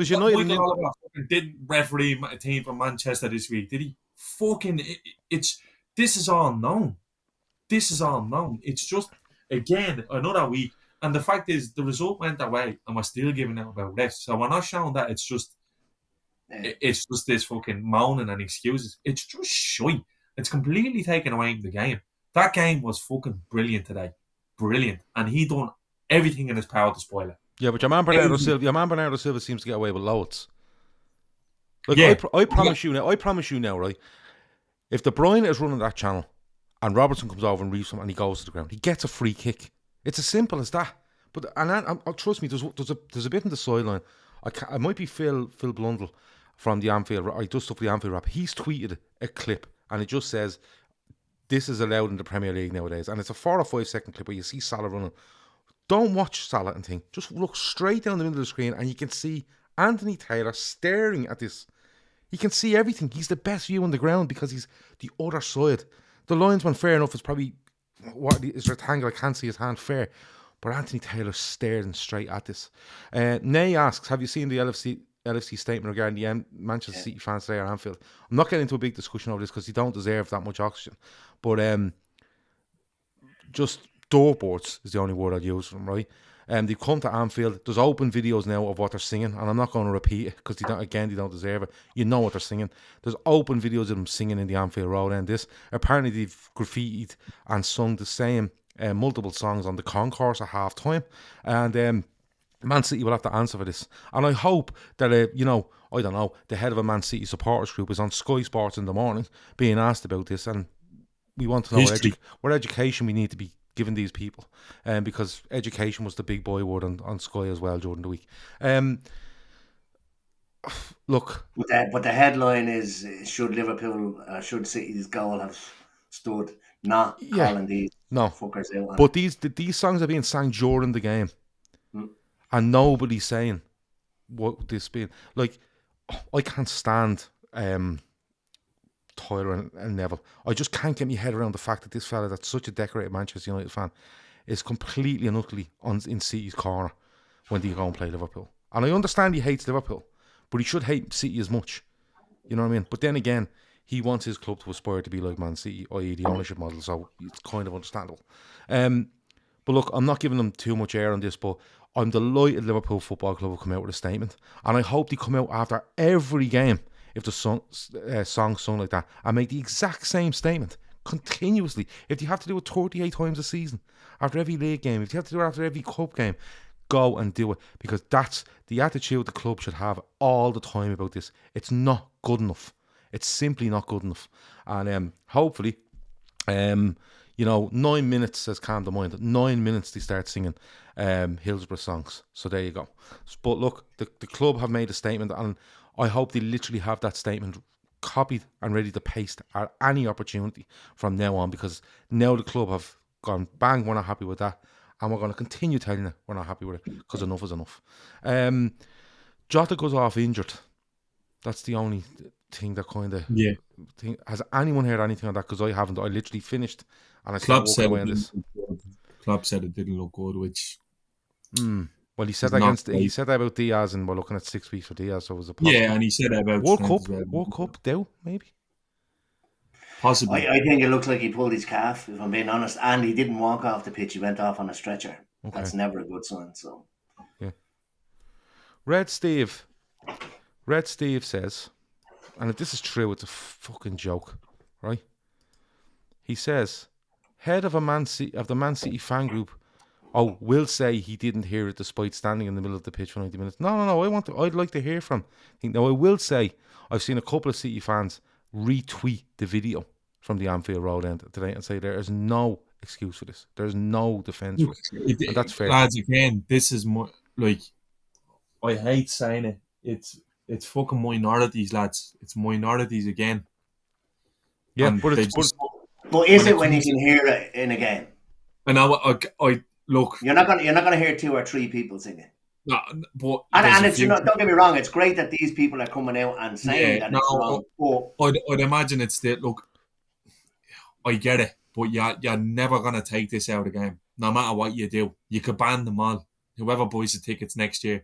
United. Michael Oliver fucking didn't referee a team from Manchester this week, did he? Fucking, this is all known. This is all known. It's just, again, another week. And the fact is, the result went away, and we're still giving out about refs. So we're not showing that. It's just this fucking moaning and excuses. It's just shite. It's completely taken away from the game. That game was fucking brilliant today. Brilliant. And he done everything in his power to spoil it. Yeah, but your man Bernardo Silva seems to get away with loads. Like, yeah. I promise you now, right? If De Bruyne is running that channel and Robertson comes over and reaves him and he goes to the ground, he gets a free kick. It's as simple as that. But trust me, there's a bit in the sideline. I might be Phil Blundell from the Anfield. I do stuff for the Anfield rap. He's tweeted a clip and it just says, "This is allowed in the Premier League nowadays," and it's a 4 or 5 second clip where you see Salah running. Don't watch Salah and think. Just look straight down the middle of the screen and you can see Anthony Taylor staring at this. He can see everything. He's the best view on the ground because he's the other side. The linesman, fair enough, is probably is rectangular. I can't see his hand, fair. But Anthony Taylor staring straight at this. Nay asks, have you seen the LFC statement regarding the Manchester City fans today at Anfield? I'm not getting into a big discussion over this because you don't deserve that much oxygen. But just doorboards is the only word I'd use for them, right? They've come to Anfield. There's open videos now of what they're singing, and I'm not going to repeat it because they don't deserve it. You know what they're singing. There's open videos of them singing in the Anfield Road end. Apparently they've graffitied and sung the same multiple songs on the concourse at half time, and Man City will have to answer for this. And I hope that I don't know, the head of a Man City supporters group is on Sky Sports in the morning being asked about this, and we want to know what education we need to be giving these people, because education was the big boy word on Sky as well during the week. Look, but the headline is: should should City's goal have stood? Not calling these fuckers out. But these songs are being sang during the game, and nobody's saying what this being like. I can't stand Tyler and Neville. I just can't get my head around the fact that this fella, that's such a decorated Manchester United fan, is completely and utterly in City's corner when they go and play Liverpool. And I understand he hates Liverpool, but he should hate City as much. You know what I mean? But then again, he wants his club to aspire to be like Man City, i.e. the ownership model, so it's kind of understandable. But look, I'm not giving them too much air on this, but I'm delighted Liverpool Football Club will come out with a statement, and I hope they come out after every game, if the song sung like that, and make the exact same statement continuously. If you have to do it 38 times a season, after every league game, if you have to do it after every cup game, go and do it, because that's the attitude the club should have all the time about this. It's not good enough. It's simply not good enough. And hopefully, 9 minutes has calmed the mind. 9 minutes they start singing Hillsborough songs. So there you go. But look, the club have made a statement, and I hope they literally have that statement copied and ready to paste at any opportunity from now on, because now the club have gone, bang, we're not happy with that, and we're going to continue telling you we're not happy with it, because enough is enough. Jota goes off injured. That's the only thing that kind of... Yeah. Has anyone heard anything on that? Because I haven't. I literally finished and I started walking away on this. Klopp said it didn't look good, which... Well, he said that about Diaz, and we're looking at 6 weeks for Diaz, so it was a possible. Yeah, and he said that about World Cup, maybe? Possibly. I think it looks like he pulled his calf, if I'm being honest, and he didn't walk off the pitch. He went off on a stretcher. Okay. That's never a good sign. So, yeah. Red Steve says, and if this is true, it's a fucking joke, right? He says, head of the Man City fan group, will say he didn't hear it despite standing in the middle of the pitch for 90 minutes. No. I'd like to hear from him. Now, I will say, I've seen a couple of City fans retweet the video from the Anfield Road end today and say there is no excuse for this. There's no defence for it. And that's fair. Lads, again, this is more like, I hate saying it. It's fucking minorities, lads. It's minorities again. Yeah, and but is it when you can hear it in a game? And I look. You're not gonna hear 2 or 3 people singing. No, but and it's don't get me wrong. It's great that these people are coming out and saying that it's wrong. I'd imagine it's that. Look, I get it, but you're never gonna take this out of the game. No matter what you do, you could ban them all. Whoever buys the tickets next year,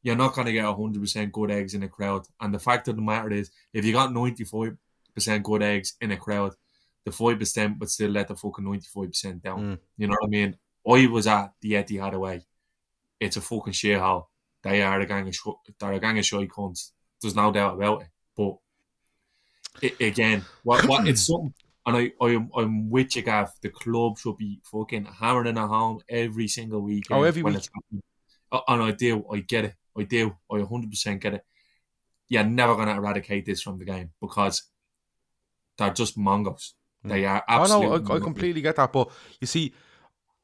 you're not gonna get 100% good eggs in a crowd. And the fact of the matter is, if you got 95% good eggs in a crowd, the 5% would still let the fucking 95% down. You know what I mean? I was at the Etihad away. It's a fucking shithole. They are a gang of shy cunts. There's no doubt about it. But again, what it's something, and I'm with you, Gav. The club should be fucking hammering it home every single week. Every week. And I do. I get it. I do. I 100% get it. You're never going to eradicate this from the game because they're just mongos. They are absolutely... I completely get that. But you see,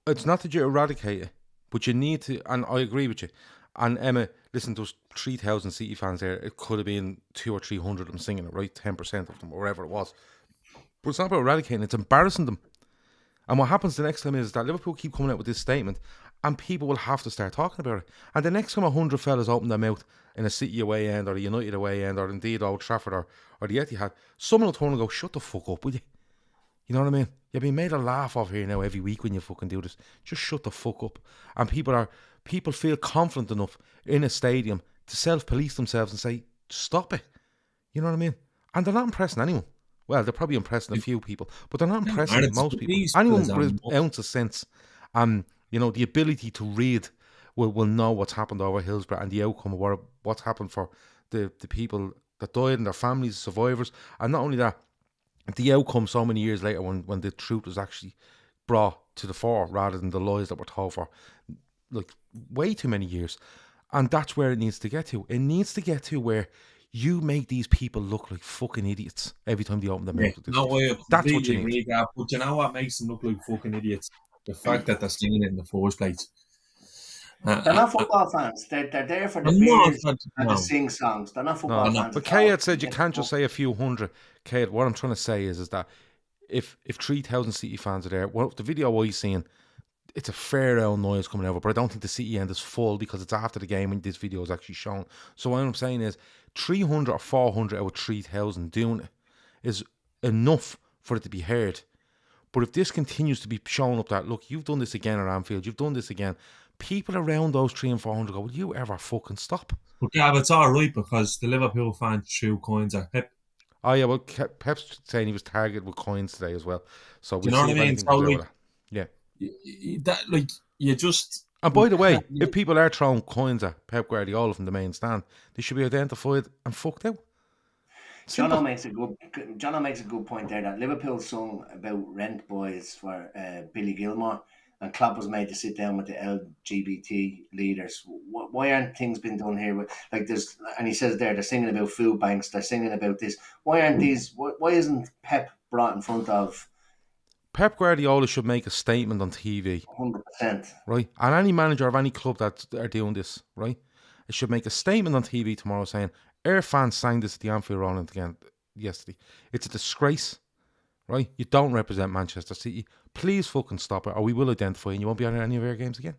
it's not that you eradicate it, but you need to, and I agree with you. And Emma, listen, there's 3,000 City fans there. It could have been 200 or 300 of them singing it, right? 10% of them, or whatever it was. But it's not about eradicating, it's embarrassing them. And what happens the next time is that Liverpool keep coming out with this statement, and people will have to start talking about it. And the next time 100 fellas open their mouth in a City away end, or a United away end, or indeed Old Trafford, or the Etihad, someone will turn and go, shut the fuck up, will you? You know what I mean? You're being made a laugh of here now every week when you fucking do this. Just shut the fuck up. And people feel confident enough in a stadium to self-police themselves and say, stop it. You know what I mean? And they're not impressing anyone. Well, they're probably impressing a few people, but they're not impressing most people. Anyone with an ounce of sense and, the ability to read will know what's happened over Hillsborough and the outcome of what's happened for the people that died and their families, survivors. And not only that, the outcome so many years later when the truth was actually brought to the fore rather than the lies that were told for like way too many years. And that's where it needs to get to. It needs to get to where you make these people look like fucking idiots every time they open their mouth. That's what you need. But you know what makes them look like fucking idiots? The fact that they're singing it in the first place. They're not football fans. They're there for the beers and to sing songs. They're not football fans. But Kayat said you can't just say a few hundred. Kayat, what I'm trying to say is that if 3,000 City fans are there, the video I've seen, it's a fair old noise coming over, but I don't think the City end is full because it's after the game when this video is actually shown. So what I'm saying is 300 or 400 out of 3,000 doing it is enough for it to be heard. But if this continues to be shown up that, look, you've done this again at Anfield, you've done this again, people around those 300 and 400 go, will you ever fucking stop? Yeah, but it's all right because the Liverpool fans threw coins at Pep. Oh yeah, well, Pep's saying he was targeted with coins today as well. So do you know what I mean? So yeah, that you just. And by the way, if people are throwing coins at Pep Guardiola from the main stand, they should be identified and fucked out. Jono makes a good point there that Liverpool sung about rent boys for Billy Gilmore, and Klopp was made to sit down with the LGBT leaders. Why aren't things been done here? And he says they're singing about food banks, they're singing about this. Why aren't these? Why isn't Pep brought in front of? Pep Guardiola should make a statement on TV. 100%. Right? And any manager of any club that are doing this, right? It should make a statement on TV tomorrow saying, our fans sang this at the Anfield Roland again yesterday. It's a disgrace, right? You don't represent Manchester City. Please fucking stop it or we will identify you and you won't be on any of our games again.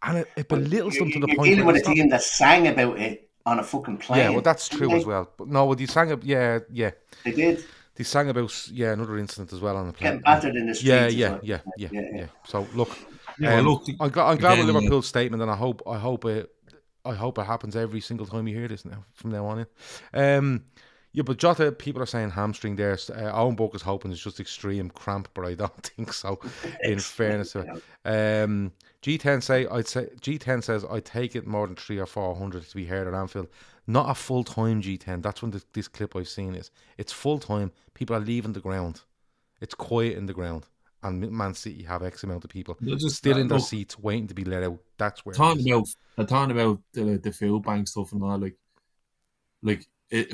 And it belittles them to the point. You're dealing with a team that sang about it on a fucking plane. Yeah, well, that's true as well. But no, they sang about, yeah. They did. They sang about, another incident as well on the plane. Getting battered in the streets. Yeah. So, look, I'm glad with Liverpool's statement and I hope it happens every single time you hear this now, from now on in. But Jota, people are saying hamstring there. Owen Buck is hoping it's just extreme cramp, but I don't think so, in fairness. G10 says, I'd take it more than 300 or 400 to be heard at Anfield. Not a full-time G10. That's when this clip I've seen is. It's full-time. People are leaving the ground. It's quiet in the ground. And Man City have X amount of people still in their seats waiting to be let out. That's where talking about the field bank stuff and all,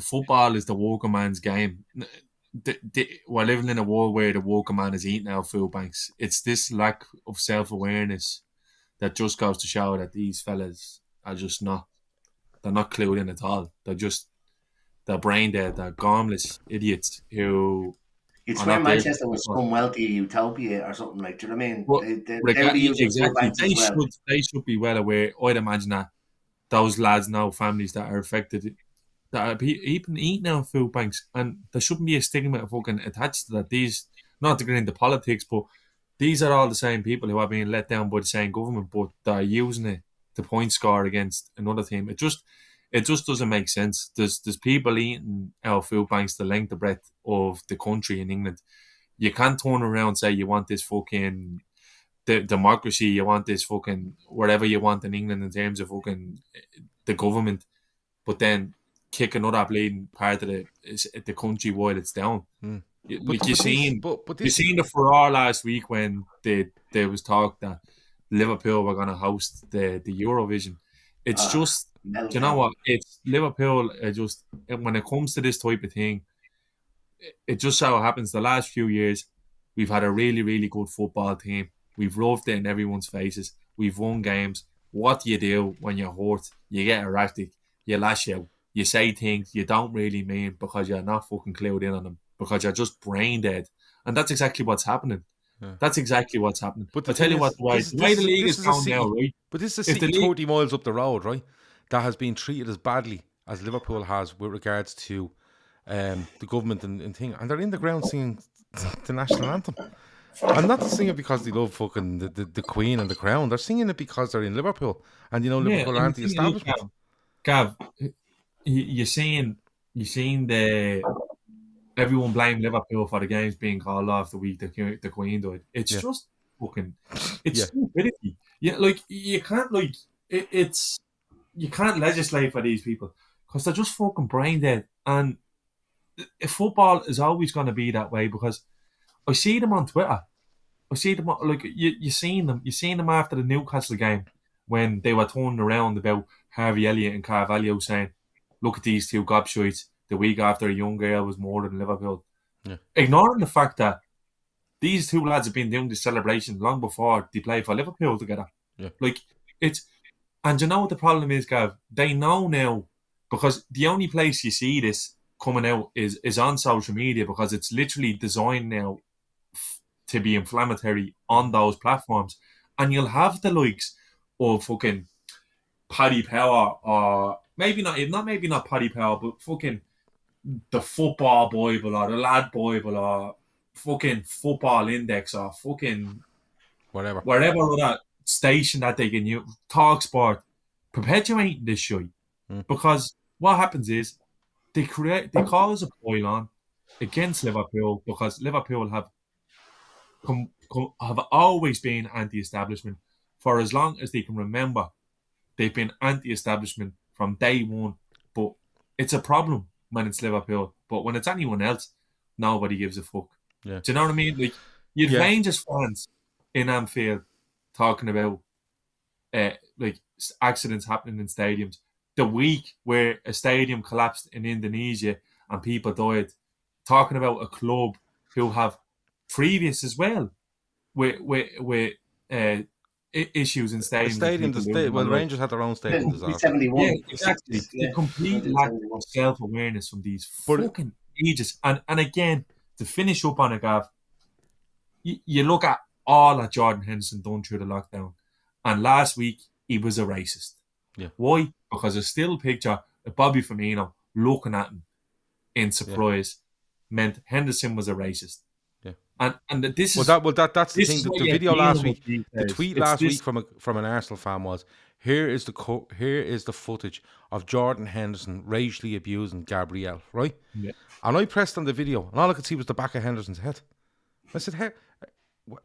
football is the working man's game. We're living in a world where the working man is eating our field banks. It's this lack of self-awareness that just goes to show that these fellas are just not. They're not clued in at all. They're brain dead. They're gormless idiots who. It's where Manchester was some wealthy utopia or something like. Do you know what I mean? Well, they should be well aware. I'd imagine that those lads know families that are affected, that are even eating out food banks, and there shouldn't be a stigma fucking attached to that. These, not to get into politics, but these are all the same people who are being let down by the same government, but they're using it to point score against another team. It just doesn't make sense. There's people eating our food banks the length and breadth of the country in England. You can't turn around and say you want this fucking democracy, you want this fucking whatever you want in England in terms of fucking the government, but then kick another bleeding part of the country while it's down. You seen the furore last week when there was talk that Liverpool were going to host the Eurovision. It's just, you know what? It's Liverpool. Just when it comes to this type of thing, it just so happens the last few years we've had a really, really good football team. We've loved it in everyone's faces. We've won games. What do you do when you're hurt? You get erratic. You lash out. You say things you don't really mean because you're not fucking clued in on them, because you're just brain dead. And that's exactly what's happening. Yeah. That's exactly what's happening. But I tell you what, the way the league is going now, right? But this is a city 30 miles up the road, right? That has been treated as badly as Liverpool has with regards to the government and thing. And they're in the ground singing the national anthem. And not to sing it because they love fucking the Queen and the Crown. They're singing it because they're in Liverpool, and Liverpool are anti-establishment. Gav, you're saying the everyone blame Liverpool for the games being called off the week the Queen died. It's just fucking, it's stupidity. Yeah, like you can't you can't legislate for these people because they're just fucking brain dead. And football is always going to be that way because I see them on Twitter. I see them like you seen them after the Newcastle game when they were turning around about Harvey Elliott and Carvalho saying, "Look at these two gobshites the week after a young girl was murdered in Liverpool." Yeah. Ignoring the fact that these two lads have been doing this celebration long before they played for Liverpool together. Yeah. Like and you know what the problem is, Gav? They know now because the only place you see this coming out is on social media because it's literally designed now to be inflammatory on those platforms. And you'll have the likes of fucking Paddy Power or maybe not Paddy Power, but fucking the Football Bible or the Lad Bible or fucking Football Index or fucking wherever that station that they can use, TalkSport, perpetuating this shit. Because what happens is they cause a boil-on against Liverpool because Liverpool have always been anti-establishment for as long as they can remember. They've been anti-establishment from day one, but it's a problem when it's Liverpool. But when it's anyone else, nobody gives a fuck. Yeah. Do you know what I mean? Like you'd Rangers fans in Anfield talking about like accidents happening in stadiums. The week where a stadium collapsed in Indonesia and people died, talking about a club who have previous as well with issues in stadiums. Well, Rangers had their own stadium disaster. 71. Yeah, exactly. The complete lack of self-awareness from these fucking ages. And again, to finish up on it, Gav, you look at all that Jordan Henderson done through the lockdown, and last week he was a racist. Yeah. Why? Because a still picture of Bobby Firmino looking at him in surprise meant Henderson was a racist. Yeah. And this is that's the thing. The video last week, the tweet last week from an Arsenal fan was, here is the footage of Jordan Henderson racially abusing Gabriel, right? Yeah. And I pressed on the video, and all I could see was the back of Henderson's head. I said, "Hey, what?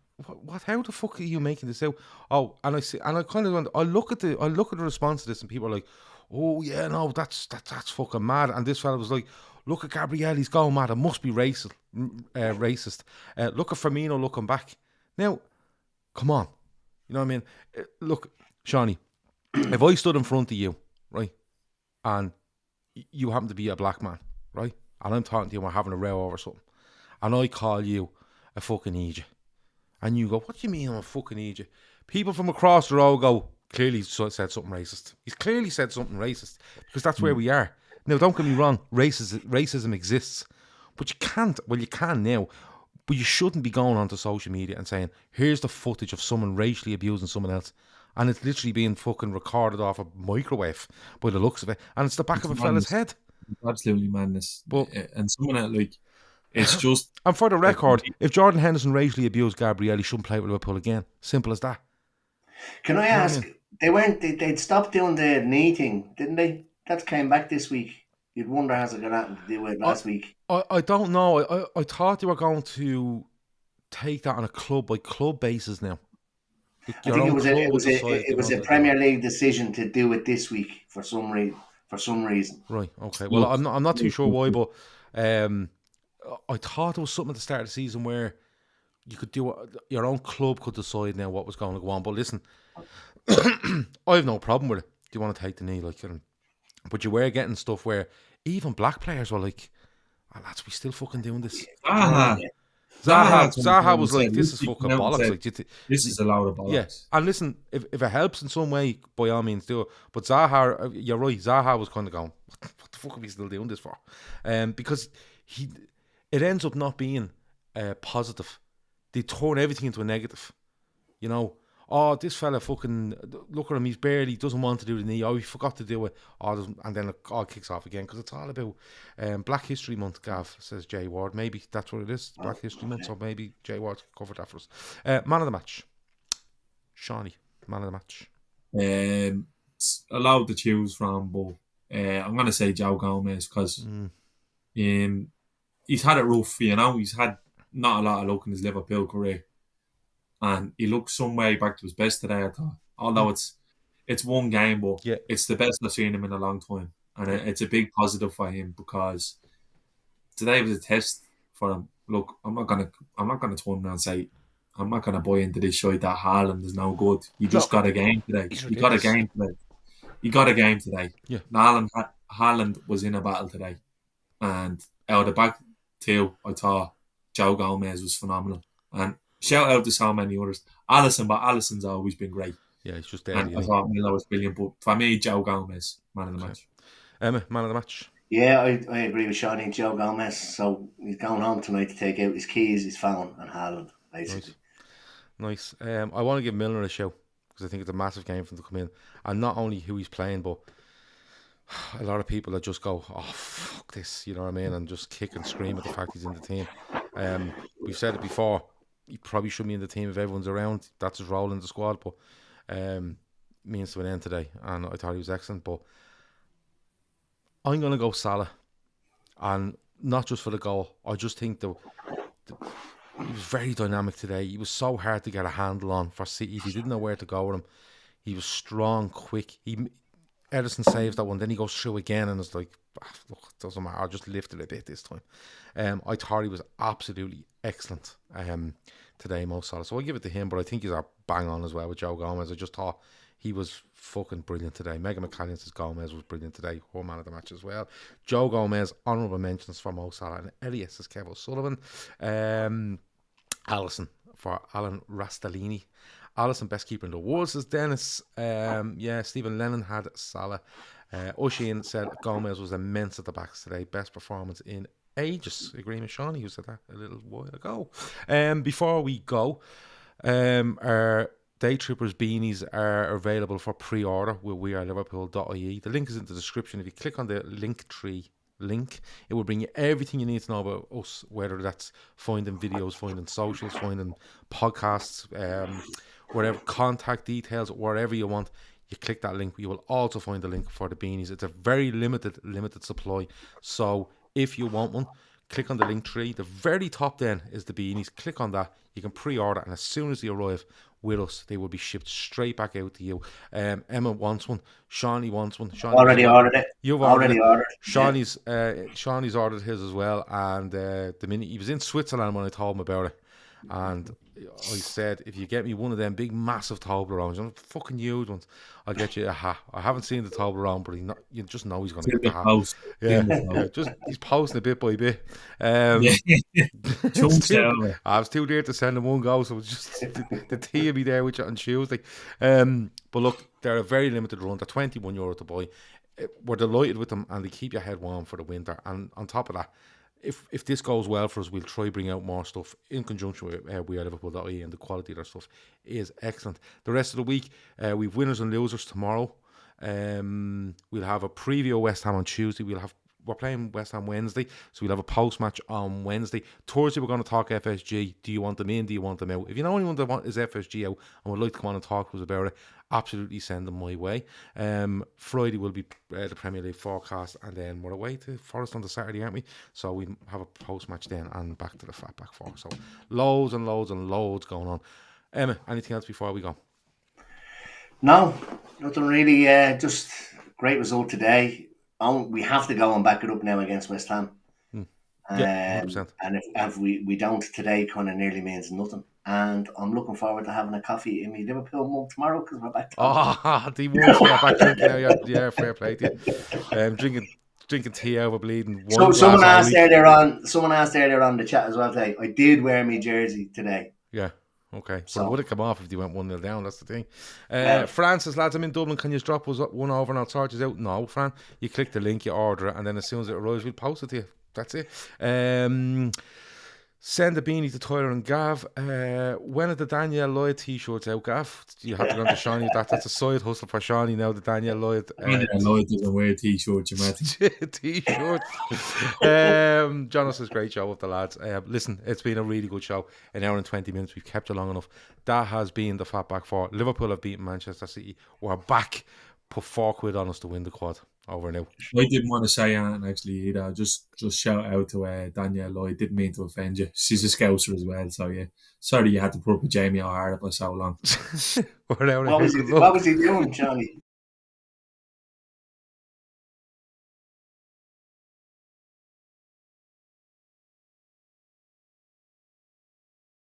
How the fuck are you making this out?" Oh, and I kind of went. I look at the response to this, and people are like, "Oh yeah, no, that's fucking mad." And this fella was like, "Look at Gabriel, he's going mad. It must be racist. Look at Firmino looking back. Now, come on, you know what I mean? Look, Shawnee, if I stood in front of you, right, and you happen to be a black man, right, and I'm talking to you, and we're having a row over something, and I call you a fucking idiot. And you go, what do you mean I'm a fucking idiot? People from across the road go, clearly said something racist. He's clearly said something racist because that's where we are. Now, don't get me wrong, racism exists. But you can't, well, you can now, but you shouldn't be going onto social media and saying, here's the footage of someone racially abusing someone else. And it's literally being fucking recorded off a microwave by the looks of it. And it's the back of a fella's head. Absolutely madness. But, and someone that, like, it's just... And for the record, if Jordan Henderson racially abused Gabriel, he shouldn't play with Liverpool again. Simple as that. Can I ask, they'd stopped doing the knee thing, didn't they? That came back this week. You'd wonder, has it got nothing to do with last week? I don't know. I thought they were going to take that on a club-by-club basis now. I think it was a Premier League decision to do it this week for some reason. Right, okay. Well, I'm not too sure why, but... I thought there was something at the start of the season where you could do your own club could decide now what was going to go on. But listen, I have no problem with it. Do you want to take the knee? But you were getting stuff where even black players were like, oh, lads, we still fucking doing this. Zaha was like, this is fucking bollocks. This is a load of bollocks. Yeah. And listen, if it helps in some way, by all means do it. But Zaha, you're right, Zaha was kind of going, what the fuck are we still doing this for? Because it ends up not being positive. They turn everything into a negative. You know, oh, this fella fucking, look at him, he doesn't want to do the knee, oh, he forgot to do it, and then it all kicks off again, because it's all about Black History Month, Gav, says Jay Ward. Maybe that's what it is, Black History Month, so maybe Jay Ward covered that for us. Man of the match. Shawnee, man of the match. Allowed to choose from, but I'm going to say Joe Gomez, because he's had it rough, he's had not a lot of luck in his Liverpool career, and he looked some way back to his best today, I thought. Although it's one game, but it's the best I've seen him in a long time, and it's a big positive for him, because today was a test for him. Look, I'm not gonna turn around and say I'm not gonna buy into this shit that Haaland is no good. You just got a game today. You got a game today. You got a game today. Yeah. Haaland was in a battle today, and out of the back two, I thought Joe Gomez was phenomenal. And shout out to so many others. Alisson's always been great. Yeah, he's just there. And I thought Milner was brilliant, but for me, Joe Gomez, man of the match. Emma, man of the match. Yeah, I agree with Shawnee. Joe Gomez. So he's going home tonight to take out his keys, his phone, and Haaland, basically. Nice. I want to give Milner a show, because I think it's a massive game for him to come in, and not only who he's playing, but a lot of people that just go, oh, fuck this, you know what I mean, and just kick and scream at the fact he's in the team. We've said it before, he probably shouldn't be in the team if everyone's around. That's his role in the squad, but means to an end today, and I thought he was excellent. But I'm going to go Salah, and not just for the goal. I just think he was very dynamic today. He was so hard to get a handle on for City. If you didn't know where to go with him, he was strong, quick. Ederson saves that one, then he goes through again, and it's like, look, it doesn't matter, I'll just lift it a bit this time. I thought he was absolutely excellent today, Mo Salah. So I'll give it to him, but I think he's bang on as well with Joe Gomez. I just thought he was fucking brilliant today. Megan McCallion says Gomez was brilliant today, her man of the match as well. Joe Gomez, honourable mentions for Mo Salah, and Elliot says Kev O'Sullivan. Alisson for Alan Rastellini. Alisson, best keeper in the world, says Dennis. Stephen Lennon had Salah. O'Sheen said Gomez was immense at the backs today. Best performance in ages. Agreeing with Shawnee, who said that a little while ago. Before we go, our Daytrippers beanies are available for pre-order with weareliverpool.ie. The link is in the description. If you click on the Linktree link, it will bring you everything you need to know about us, whether that's finding videos, finding socials, finding podcasts, whatever, contact details, wherever you want. You click that link, you will also find the link for the beanies. It's a very limited supply, so if you want one, click on the link tree. The very top then is the beanies. Click on that, you can pre-order, and as soon as they arrive with us, they will be shipped straight back out to you. Emma wants one, Shawnee wants one. Shawnee already ordered it. You've already ordered. Shawnee's ordered his as well, and the minute he was in Switzerland when I told him about it, and I said, if you get me one of them big massive Toblerones, fucking huge ones, I'll get you a hat. I haven't seen the Toblerone, but you just know he's going to get the hat. Just he's posting a bit by bit. I was too dear to send him one go, so it was just the tea will be there with you on Tuesday. But look, they're a very limited run. They're €21 to buy. We're delighted with them, and they keep your head warm for the winter. And on top of that, if this goes well for us, we'll try bring out more stuff in conjunction with weareliverpool.ie, and the quality of their stuff is excellent. The rest of the week, we've winners and losers tomorrow. We'll have a preview of West Ham on Tuesday. We're playing West Ham Wednesday, so we'll have a post-match on Wednesday. Thursday, we're going to talk FSG. Do you want them in? Do you want them out? If you know anyone that is FSG out and would like to come on and talk to us about it, absolutely send them my way. Friday will be the Premier League forecast, and then we're away to Forest on the Saturday, aren't we? So we have a post-match then, and back to the Fat Back Four. So loads and loads and loads going on. Emma, anything else before we go? No, nothing really. Just great result today. We have to go and back it up now against West Ham. Yeah, 100%. And if we don't today, kind of nearly means nothing. And I'm looking forward to having a coffee in my Liverpool mug tomorrow, because we're back. The ones we're back drinking now. Yeah, fair play to you. Drinking tea over bleeding. Someone asked earlier on the chat as well today. I did wear my jersey today. Yeah. Okay, so it would have come off if you went 1-0 down. That's the thing. Fran says, lads, I'm in Dublin. Can you drop us one over and I'll sort you out? No, Fran. You click the link, you order it, and then as soon as it arrives, we'll post it to you. That's it. Send a beanie to Tyler and Gav. When are the Danielle Lloyd t-shirts out, Gav? You have to go on to Shawnee. That's a side hustle for Shawnee now, the Danielle Lloyd. Lloyd doesn't wear t-shirts, you might t-shirt. John says great show with the lads. Listen, it's been a really good show. An hour and 20 minutes. We've kept it long enough. That has been the Fatback 4. Liverpool have beaten Manchester City. We're back. Put £4 on us to win the quad. Over now. I didn't want to say anything actually either. Just shout out to Danielle Lloyd. Didn't mean to offend you. She's a Scouser as well, so yeah. Sorry you had to put up with Jamie O'Hara for so long. What was he doing, Johnny?